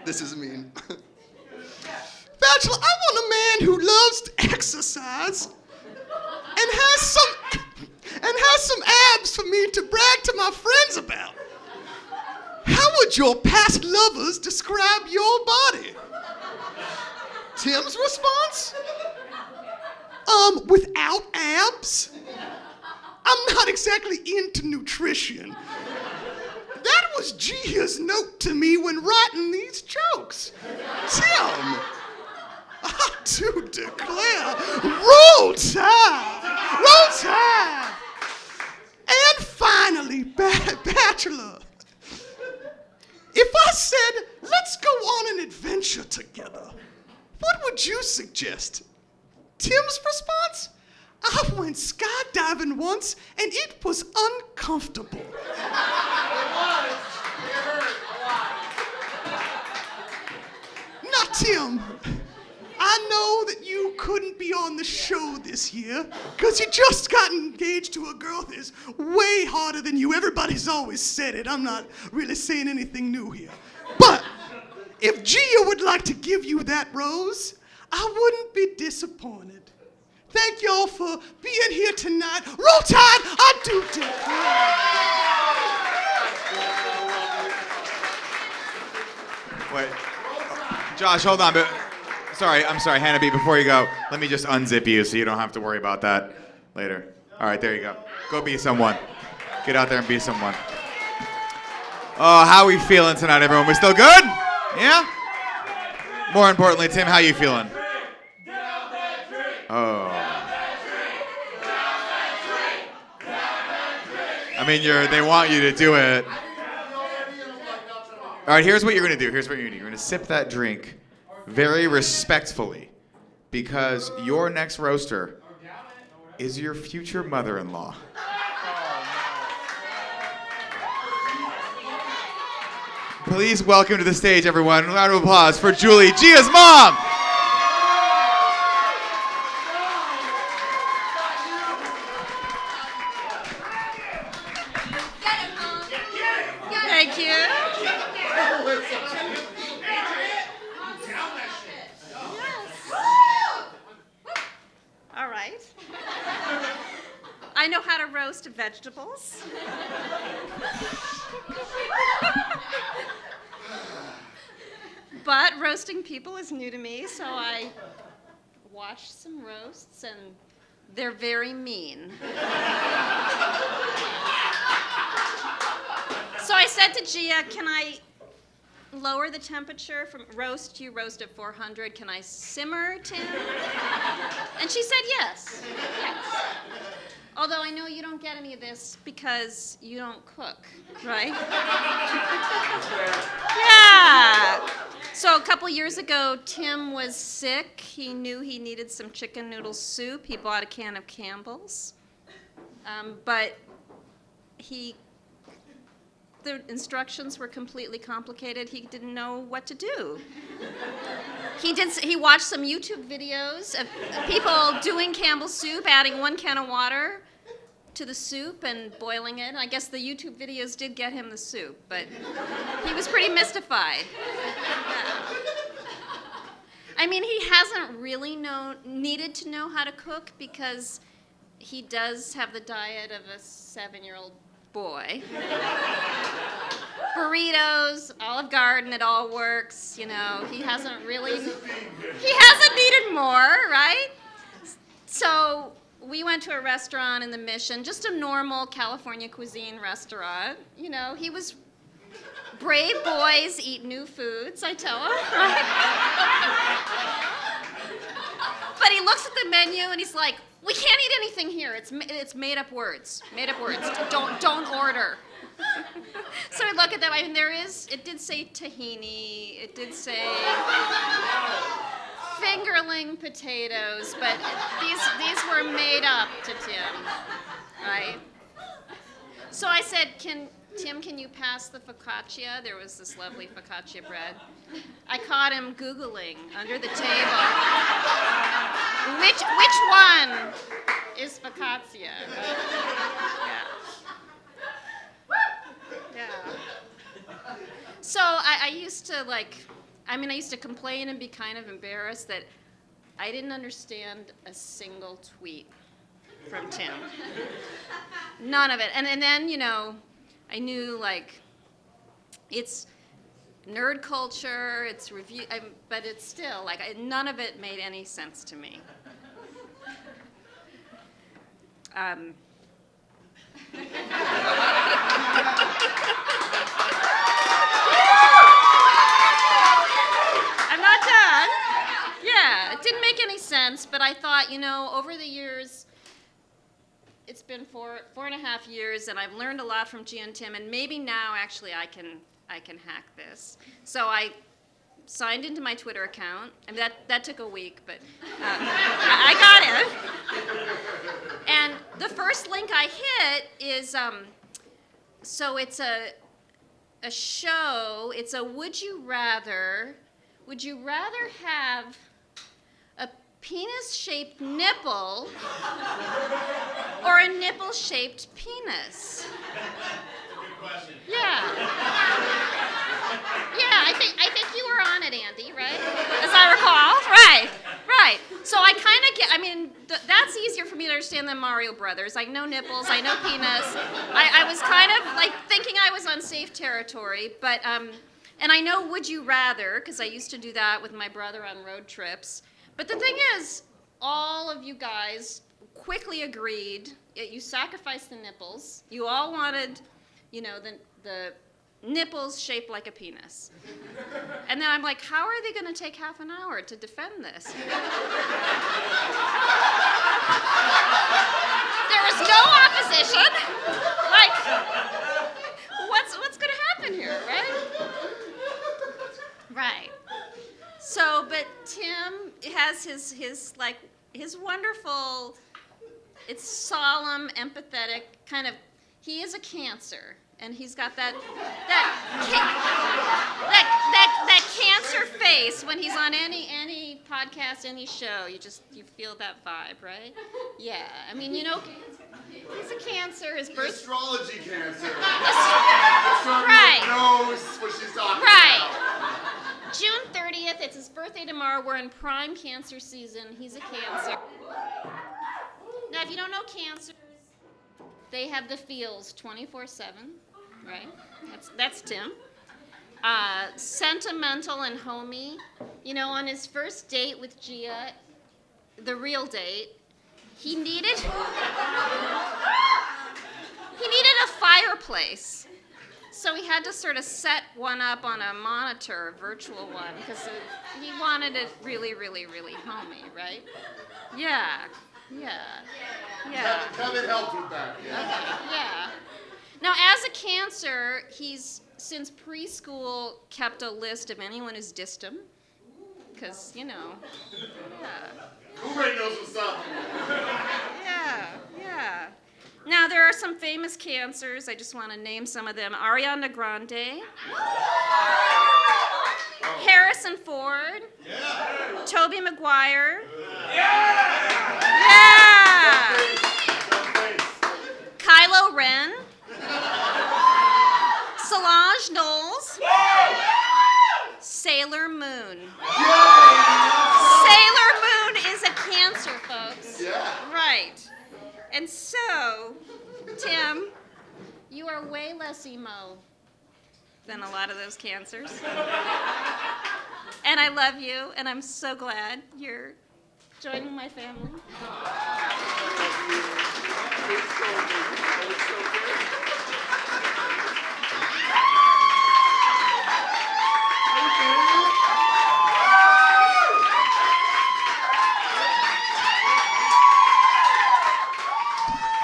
This is mean. Bachelor, I want a man who loves to exercise and has some abs for me to brag to my friends about. How would your past lovers describe your body? Tim's response? Without abs? I'm not exactly into nutrition. That was Gia's note to me when writing these jokes. Tim, I do declare, roll Tide, roll Tide. And finally, Bachelor, if I said, let's go on an adventure together, what would you suggest? Tim's response? I went skydiving once, and it was uncomfortable. Now, Tim, I know that you couldn't be on the show this year because you just got engaged to a girl that's way hotter than you. Everybody's always said it. I'm not really saying anything new here. But if Gia would like to give you that rose, I wouldn't be disappointed. Thank y'all for being here tonight. Roll Tide, I do declare. Wait, Josh, hold on. I'm sorry, Hannah B, before you go, let me just unzip you so you don't have to worry about that later. All right, there you go. Go be someone. Get out there and be someone. Oh, how are we feeling tonight, everyone? We still good? Yeah? More importantly, Tim, how you feeling? Oh. I mean, they want you to do it. All right, here's what you're going to do. You're going to sip that drink very respectfully because your next roaster is your future mother-in-law. Please welcome to the stage, everyone. A round of applause for Julie, Gia's mom. Thank you. All right. I know how to roast vegetables. But roasting people is new to me, so I watched some roasts, and they're very mean. So I said to Gia, can I lower the temperature from roast? You roast at 400. Can I simmer, Tim? And she said yes. Yes. Although I know you don't get any of this because you don't cook, right? Yeah. So a couple years ago, Tim was sick. He knew he needed some chicken noodle soup. He bought a can of Campbell's. But the instructions were completely complicated. He didn't know what to do. He watched some YouTube videos of people doing Campbell's soup, adding 1 can of water to the soup and boiling it. I guess the YouTube videos did get him the soup, but he was pretty mystified. I mean, he hasn't really needed to know how to cook because he does have the diet of a 7-year-old boy. Burritos, Olive Garden, it all works, you know. He hasn't needed more, right? So we went to a restaurant in the Mission, just a normal California cuisine restaurant. You know, he was brave boys eat new foods, I tell him. But he looks at the menu and he's like, we can't eat anything here. It's made up words. Made up words. Don't order. So I look at them. I mean, it did say tahini. It did say fingerling potatoes, but these were made up to Tim, right? So I said, Tim, can you pass the focaccia? There was this lovely focaccia bread. I caught him Googling under the table. Which one is focaccia? Yeah. So I used to I used to complain and be kind of embarrassed that I didn't understand a single tweet from Tim. None of it. And then, you know, I knew it's nerd culture, it's review, but it's still none of it made any sense to me. I'm not done. Yeah, it didn't make any sense, but I thought, you know, over the years, it's been 4.5 years, and I've learned a lot from Gia and Tim, and maybe now actually I can hack this. So I signed into my Twitter account. I mean, that took a week, but I got it. And the first link I hit is so it's a show. It's a would you rather have a penis-shaped nipple or a nipple-shaped penis? Good question. Yeah. Yeah, I think you were on it, Andy, right? As I recall. Right. So I kind of get, that's easier for me to understand than Mario Brothers. I know nipples, I know penis. I was kind of thinking I was on safe territory, but, and I know would you rather, because I used to do that with my brother on road trips. But the thing is, all of you guys quickly agreed, you sacrificed the nipples. You all wanted, you know, the nipples shaped like a penis. And then I'm like, how are they going to take half an hour to defend this? There was no opposition. What's going to happen here, right? Right. So, but Tim has his wonderful it's solemn, empathetic, kind of. He is a Cancer, and he's got that Cancer face when he's on any podcast, any show. You feel that vibe, right? Yeah. I mean, he's a Cancer. His birth. Astrology Cancer. Right. Knows what she's talking Right. about. June 30th. It's his birthday tomorrow. We're in prime Cancer season. He's a Cancer. Now, if you don't know Cancers, they have the feels 24/7, right? That's Tim. Sentimental and homey. On his first date with Gia, the real date, he needed a fireplace. So he had to sort of set one up on a monitor, a virtual one, because he wanted it really, really, really homey, right? Yeah. Kevin helped with that. Yeah. Now, as a Cancer, he's since preschool kept a list of anyone who's dissed him, because Yeah. Who knows what's up? Yeah. Now, there are some famous Cancers. I just want to name some of them. Ariana Grande. Harrison Ford. Yeah. Tobey Maguire. Yeah. Kylo Ren. Solange Knowles. Sailor Moon. Sailor Moon is a Cancer, folks. Yeah. Right. And so, Tim, you are way less emo than a lot of those Cancers. And I love you, and I'm so glad you're joining my family.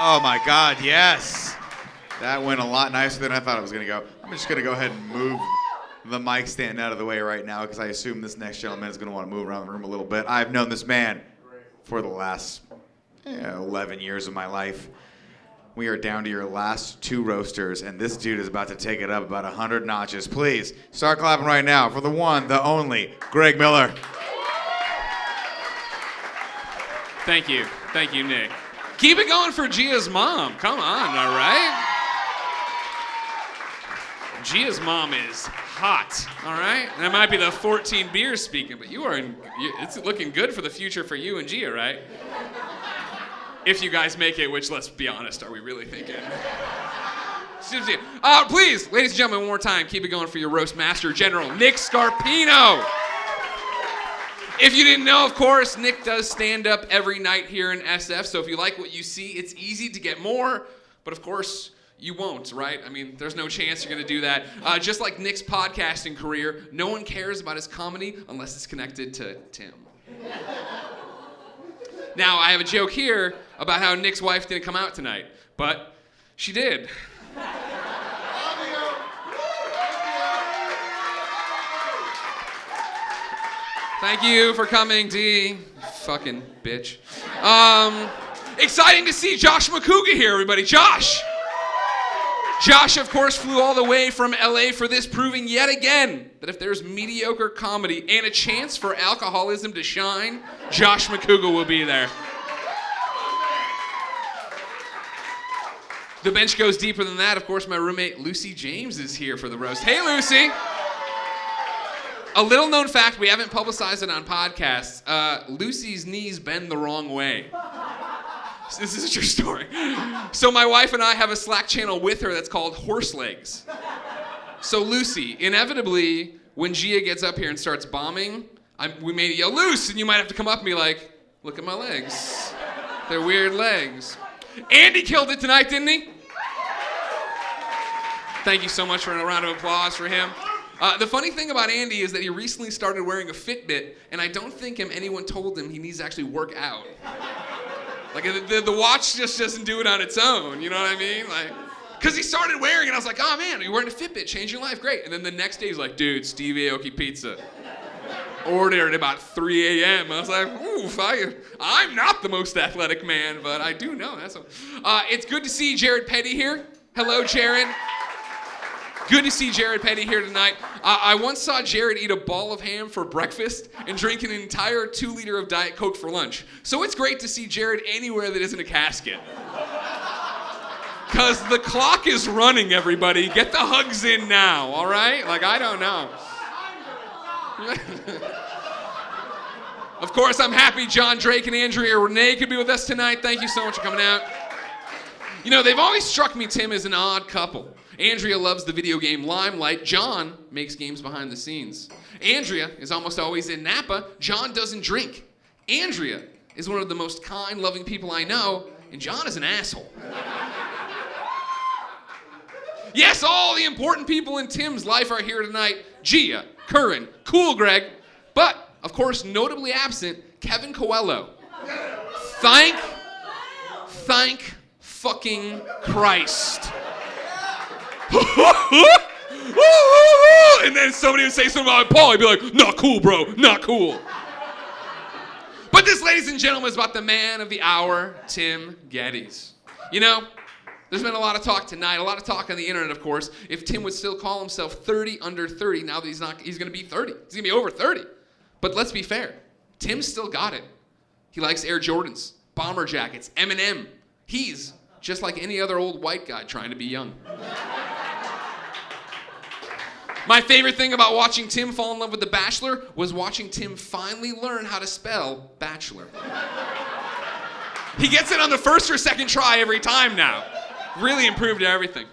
Oh my God, yes. That went a lot nicer than I thought it was gonna go. I'm just gonna go ahead and move the mic stand out of the way right now because I assume this next gentleman is gonna want to move around the room a little bit. I've known this man for the last 11 years of my life. We are down to your last two roasters, and this dude is about to take it up about 100 notches. Please, start clapping right now for the one, the only, Greg Miller. Thank you, Nick. Keep it going for Gia's mom. Come on, all right? Gia's mom is hot, all right? That might be the 14 beers speaking, but it's looking good for the future for you and Gia, right? If you guys make it, which, let's be honest, are we really thinking? Please, ladies and gentlemen, one more time, keep it going for your roast master general, Nick Scarpino. If you didn't know, of course, Nick does stand up every night here in SF, so if you like what you see, it's easy to get more, but of course, you won't, right? I mean, there's no chance you're gonna do that. Just like Nick's podcasting career, no one cares about his comedy unless it's connected to Tim. Now, I have a joke here about how Nick's wife didn't come out tonight, but she did. Thank you for coming, D. Fucking bitch. Exciting to see Josh Mokuba here, everybody. Josh, of course, flew all the way from LA for this, proving yet again that if there's mediocre comedy and a chance for alcoholism to shine, Josh Mokuba will be there. The bench goes deeper than that. Of course, my roommate Lucy James is here for the roast. Hey, Lucy. A little known fact, we haven't publicized it on podcasts. Lucy's knees bend the wrong way. This is a true story. So my wife and I have a Slack channel with her that's called Horse Legs. So Lucy, inevitably, when Gia gets up here and starts bombing, we may yell, "Loose!" and you might have to come up and be like, "Look at my legs. They're weird legs." Andy killed it tonight, didn't he? Thank you so much for a round of applause for him. The funny thing about Andy is that he recently started wearing a Fitbit, and I don't think anyone told him he needs to actually work out. Like, the watch just doesn't do it on its own, you know what I mean? Like, because he started wearing it, I was like, oh man, you're wearing a Fitbit, changed your life, great. And then the next day he's like, dude, Steve Aoki pizza. Ordered at about 3 a.m. I was like, oof, I'm not the most athletic man, but I do know. It's good to see Jared Petty here. Hello, Jared. Good to see Jared Petty here tonight. I once saw Jared eat a ball of ham for breakfast and drink an entire 2-liter of Diet Coke for lunch. So it's great to see Jared anywhere that isn't a casket. Because the clock is running, everybody. Get the hugs in now, all right? Like, I don't know. Of course, I'm happy John Drake and Andrea Renee could be with us tonight. Thank you so much for coming out. You know, they've always struck me, Tim, as an odd couple. Andrea loves the video game Limelight. John makes games behind the scenes. Andrea is almost always in Napa. John doesn't drink. Andrea is one of the most kind, loving people I know, and John is an asshole. Yes, all the important people in Tim's life are here tonight. Gia, Curran, Cool Greg, but, of course, notably absent, Kevin Coelho. Thank fucking Christ. And then somebody would say something about Paul, I'd be like, not cool, bro, not cool. But this, ladies and gentlemen, is about the man of the hour, Tim Gettys. You know, there's been a lot of talk tonight, a lot of talk on the internet, of course, if Tim would still call himself 30 under 30, now that he's going to be 30. He's going to be over 30. But let's be fair. Tim's still got it. He likes Air Jordans, bomber jackets, M&M. He's just like any other old white guy trying to be young. My favorite thing about watching Tim fall in love with The Bachelor was watching Tim finally learn how to spell bachelor. He gets it on the first or second try every time now. Really improved everything.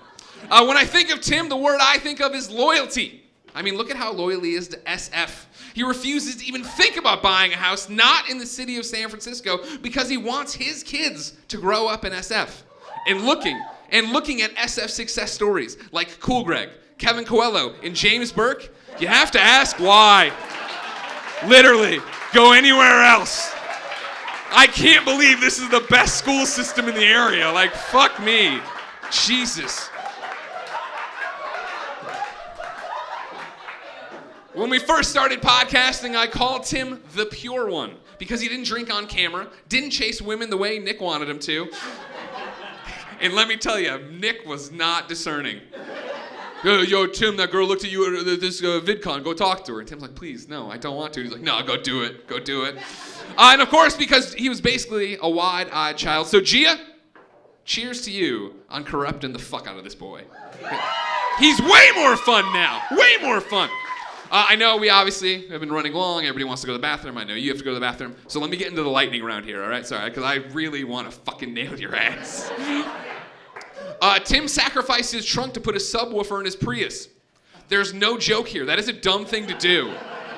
When I think of Tim, the word I think of is loyalty. I mean, look at how loyal he is to SF. He refuses to even think about buying a house not in the city of San Francisco because he wants his kids to grow up in SF. And looking at SF success stories like Cool Greg, Kevin Coelho, and James Burke, you have to ask why. Literally, go anywhere else. I can't believe this is the best school system in the area. Like, fuck me. Jesus. When we first started podcasting, I called Tim the Pure One because he didn't drink on camera, didn't chase women the way Nick wanted him to. And let me tell you, Nick was not discerning. Yo, Tim, that girl looked at you at this VidCon. Go talk to her. And Tim's like, please, no, I don't want to. He's like, no, go do it. Go do it. And of course, because he was basically a wide-eyed child. So Gia, cheers to you on corrupting the fuck out of this boy. He's way more fun now. Way more fun. I know we obviously have been running long. Everybody wants to go to the bathroom. I know you have to go to the bathroom. So let me get into the lightning round here, all right? Sorry, because I really want to fucking nail your ass. Tim sacrificed his trunk to put a subwoofer in his Prius. There's no joke here. That is a dumb thing to do.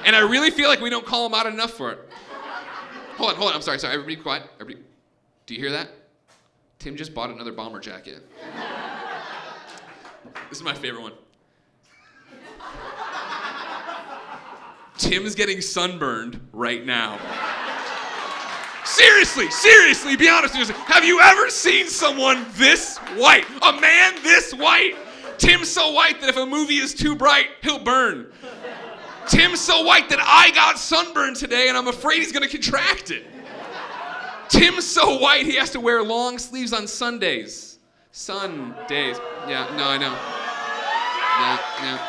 And I really feel like we don't call him out enough for it. Hold on. I'm sorry. Everybody quiet. Everybody. Do you hear that? Tim just bought another bomber jacket. This is my favorite one. Tim's getting sunburned right now. Seriously, be honest with yourself. Have you ever seen someone this white? A man this white? Tim's so white that if a movie is too bright, he'll burn. Tim's so white that I got sunburned today and I'm afraid he's gonna contract it. Tim's so white he has to wear long sleeves on Sundays. Sundays. Yeah, no, I know. Yeah.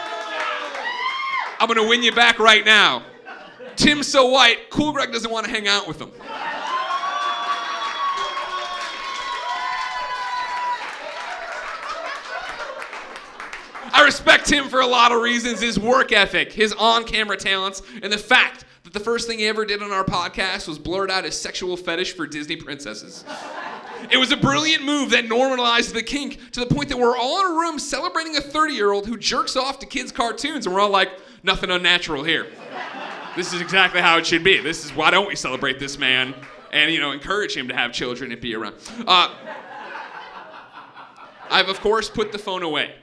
I'm gonna win you back right now. Tim's so white, Cool Greg doesn't want to hang out with him. I respect him for a lot of reasons. His work ethic, his on-camera talents, and the fact that the first thing he ever did on our podcast was blurt out his sexual fetish for Disney princesses. It was a brilliant move that normalized the kink to the point that we're all in a room celebrating a 30-year-old who jerks off to kids' cartoons, and we're all like, nothing unnatural here. This is exactly how it should be. This is why don't we celebrate this man and, encourage him to have children and be around. I've, of course, put the phone away.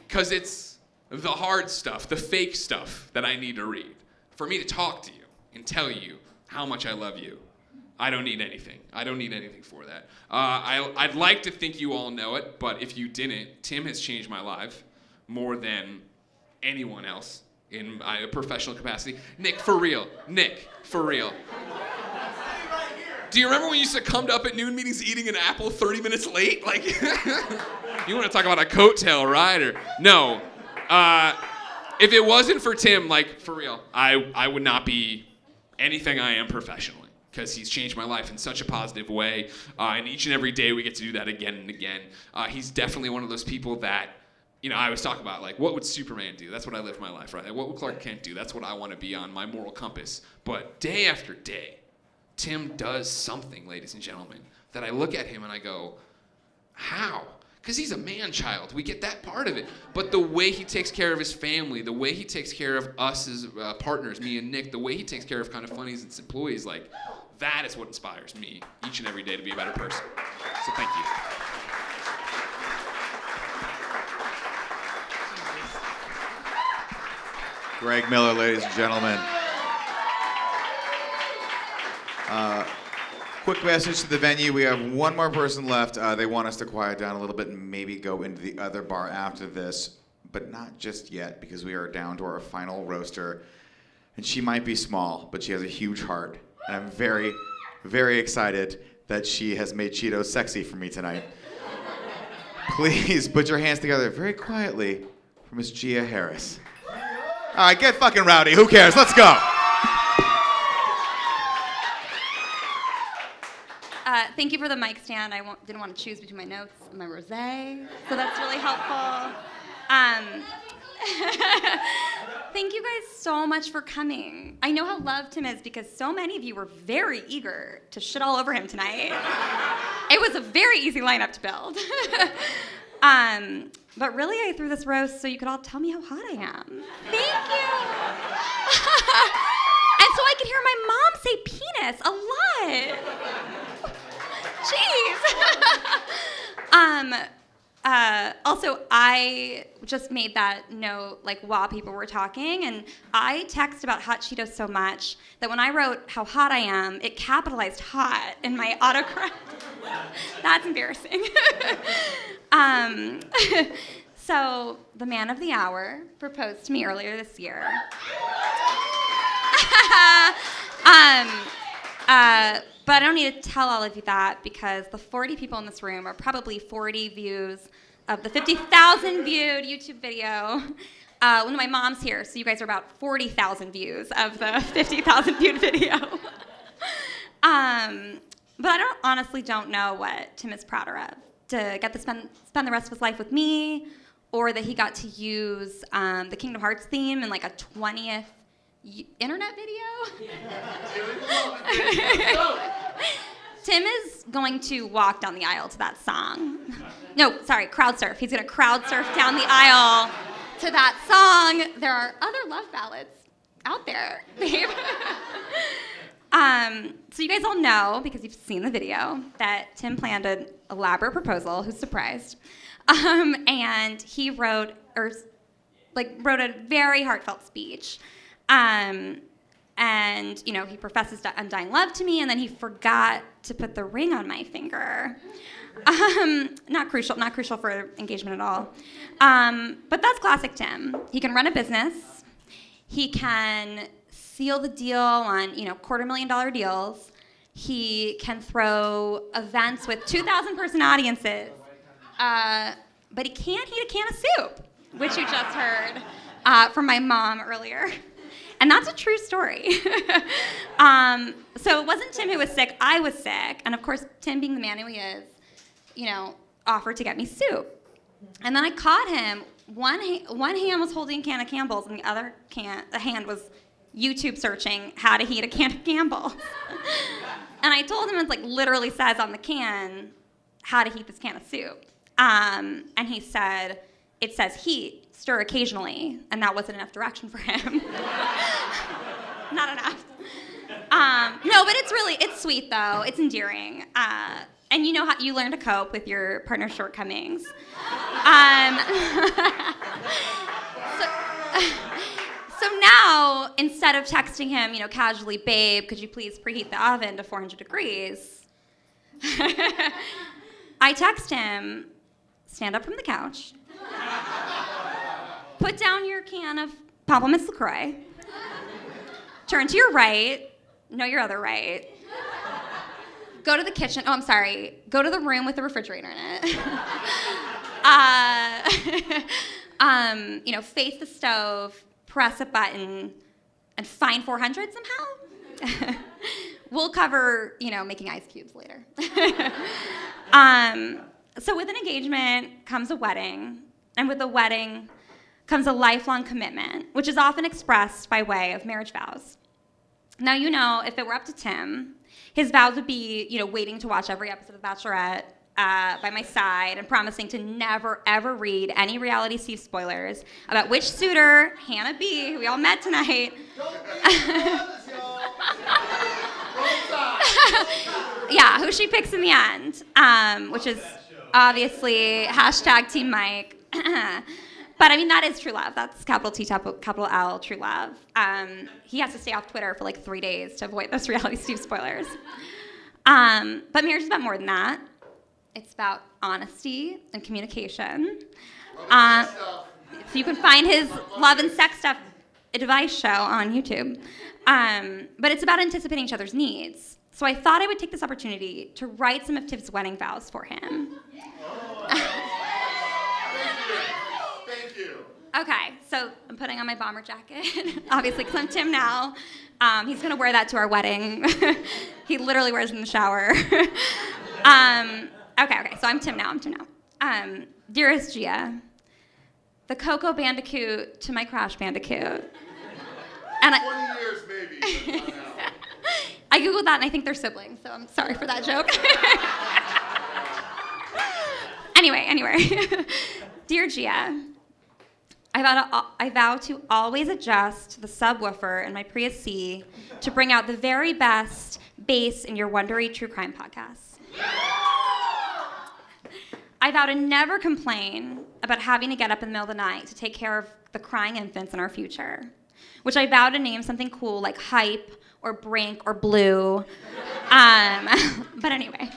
Because it's the hard stuff, the fake stuff that I need to read. For me to talk to you and tell you how much I love you. I don't need anything. I don't need anything for that. I'd like to think you all know it, but if you didn't, Tim has changed my life more than anyone else in my professional capacity. Nick, for real. Nick, for real. Do you remember when you succumbed up at noon meetings eating an apple 30 minutes late? Like, you want to talk about a coattail rider? No. If it wasn't for Tim, like, for real, I would not be anything I am professionally, because he's changed my life in such a positive way. And each and every day we get to do that again and again. He's definitely one of those people that, you know, I always talk about, like, what would Superman do? That's what I live my life, right? Like, what would Clark Kent do? That's what I want to be on my moral compass. But day after day, Tim does something, ladies and gentlemen, that I look at him and I go, how? Because he's a man-child. We get that part of it. But the way he takes care of his family, the way he takes care of us as partners, me and Nick, the way he takes care of Kind of Funny's and its employees, like, that is what inspires me each and every day to be a better person. So thank you. Greg Miller, ladies and gentlemen. Quick message to the venue. We have one more person left. They want us to quiet down a little bit and maybe go into the other bar after this, but not just yet, because we are down to our final roaster. And she might be small, but she has a huge heart. And I'm very, very excited that she has made Cheetos sexy for me tonight. Please put your hands together very quietly for Miss Gia Harris. All right, get fucking rowdy. Who cares? Let's go. Thank you for the mic stand. I didn't want to choose between my notes and my rosé, so that's really helpful. Thank you guys so much for coming. I know how loved Tim is because so many of you were very eager to shit all over him tonight. It was a very easy lineup to build. But really, I threw this roast so you could all tell me how hot I am. Thank you. And so I could hear my mom say penis a lot. Jeez. Also, I just made that note like while people were talking, and I text about hot Cheetos so much that when I wrote how hot I am, it capitalized hot in my autocorrect. That's embarrassing. So the man of the hour proposed to me earlier this year. But I don't need to tell all of you that because the 40 people in this room are probably 40 views of the 50,000 viewed YouTube video. When my mom's here, so you guys are about 40,000 views of the 50,000 viewed video. But I honestly don't know what Tim is prouder of. To get to spend the rest of his life with me, or that he got to use the Kingdom Hearts theme in like a 20th internet video? Tim is going to walk down the aisle to that song. No, sorry, crowd surf. He's going to crowd surf down the aisle to that song. There are other love ballads out there, babe. So you guys all know, because you've seen the video, that Tim planned an elaborate proposal. Who's surprised? And he wrote a very heartfelt speech. And, you know, he professes undying love to me, and then he forgot to put the ring on my finger. Not crucial for engagement at all. But that's classic Tim. He can run a business. He can seal the deal on, $250,000 deals. He can throw events with 2,000 person audiences. But he can't heat a can of soup, which you just heard from my mom earlier. And that's a true story. So it wasn't Tim who was sick, I was sick. And of course, Tim being the man who he is, offered to get me soup. And then I caught him. One hand was holding a can of Campbell's, and the other hand was YouTube searching how to heat a can of Campbell's. And I told him it literally says on the can how to heat this can of soup. And he said, it says heat, stir occasionally, and that wasn't enough direction for him. Not enough. No, but it's sweet though. It's endearing. And you know how you learn to cope with your partner's shortcomings. So now, instead of texting him, casually, babe, could you please preheat the oven to 400 degrees? I text him, stand up from the couch, put down your can of Pamplemousse LaCroix. Turn to your right. No, your other right. Go to the kitchen. Oh, I'm sorry. Go to the room with the refrigerator in it. Face the stove, press a button, and find 400 somehow. We'll cover, making ice cubes later. So with an engagement comes a wedding, and with a wedding comes a lifelong commitment, which is often expressed by way of marriage vows. Now, if it were up to Tim, his vows would be, waiting to watch every episode of The Bachelorette by my side and promising to never, ever read any reality Steve spoilers about which suitor, Hannah B., who we all met tonight. Yeah, who she picks in the end, which is obviously #Team Mike. But that is true love. That's capital T, capital L, true love. He has to stay off Twitter for like 3 days to avoid those reality Steve spoilers. But marriage is about more than that. It's about honesty and communication. So you can find his love and sex stuff advice show on YouTube. But it's about anticipating each other's needs. So I thought I would take this opportunity to write some of Tim's wedding vows for him. Thank you. Okay, so I'm putting on my bomber jacket, obviously, because I'm Tim now. He's going to wear that to our wedding. He literally wears it in the shower. Okay, so I'm Tim now. Dearest Gia, the Coco Bandicoot to my Crash Bandicoot. And 20 years, maybe. But not now. I Googled that, and I think they're siblings, so I'm sorry for that joke. Anyway. Dear Gia, I vow to always adjust the subwoofer in my Prius C to bring out the very best bass in your Wondery True Crime podcasts. I vow to never complain about having to get up in the middle of the night to take care of the crying infants in our future, which I vow to name something cool like Hype or Brink or Blue. But anyway,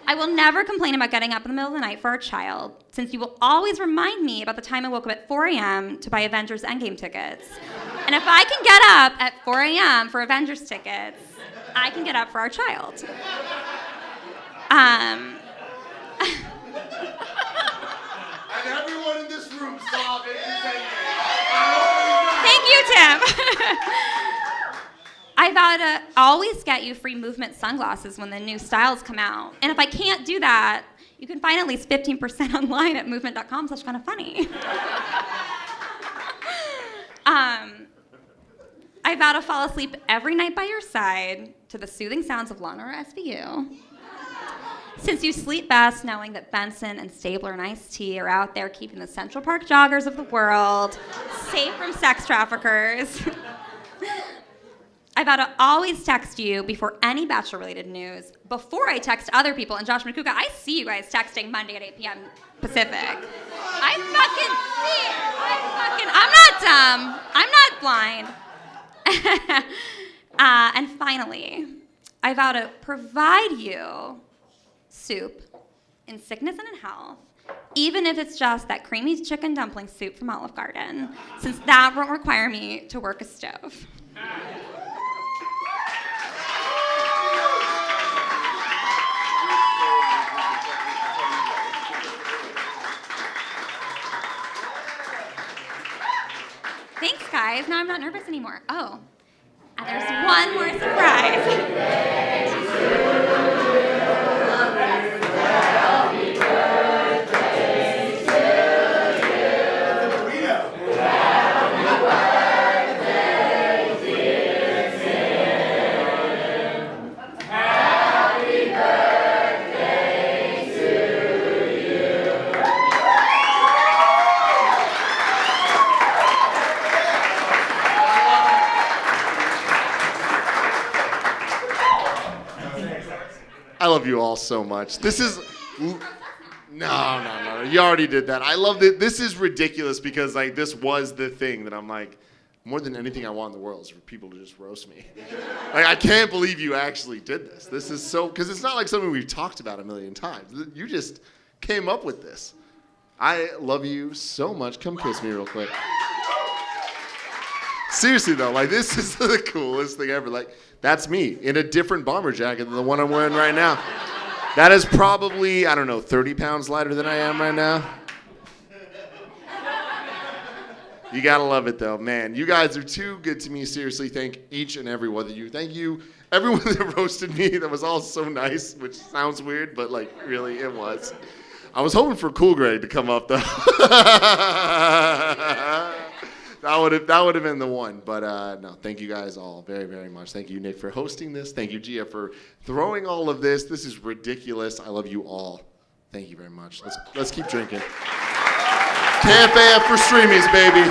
I will never complain about getting up in the middle of the night for our child, since you will always remind me about the time I woke up at 4 a.m. to buy Avengers Endgame tickets. And if I can get up at 4 a.m. for Avengers tickets, I can get up for our child. And everyone in this room saw it and said, Thank you, Tim. I vow to always get you free movement sunglasses when the new styles come out. And if I can't do that, you can find at least 15% online at movement.com/kindafunny. I vow to fall asleep every night by your side to the soothing sounds of Lana or SVU. Since you sleep best knowing that Benson and Stabler and Ice-T are out there keeping the Central Park joggers of the world safe from sex traffickers. I vow to always text you before any Bachelor-related news, before I text other people. And Josh Mokuba, I see you guys texting Monday at 8 p.m. Pacific. I fucking see it. I'm not dumb. I'm not blind. And finally, I vow to provide you soup in sickness and in health, even if it's just that creamy chicken dumpling soup from Olive Garden, since that won't require me to work a stove. Thanks, guys. Now I'm not nervous anymore. Oh, and there's one more surprise. I love you all so much. This is... No. You already did that. I love it. This is ridiculous because this was the thing that I'm like, more than anything I want in the world is for people to just roast me. I can't believe you actually did this. This is so... Because it's not like something we've talked about a million times. You just came up with this. I love you so much. Come kiss me real quick. Seriously though, like this is the coolest thing ever. Like that's me in a different bomber jacket than the one I'm wearing right now. That is probably, I don't know, 30 pounds lighter than I am right now. You gotta love it though, man. You guys are too good to me. Seriously, thank each and every one of you. Thank you, everyone that roasted me. That was all so nice, which sounds weird, but like really it was. I was hoping for Cool Greg to come up though. That would have been the one. But no, thank you guys all very, very much. Thank you, Nick, for hosting this. Thank you, Gia, for throwing all of this. This is ridiculous. I love you all. Thank you very much. Let's keep drinking. KFAF for Streamies, baby.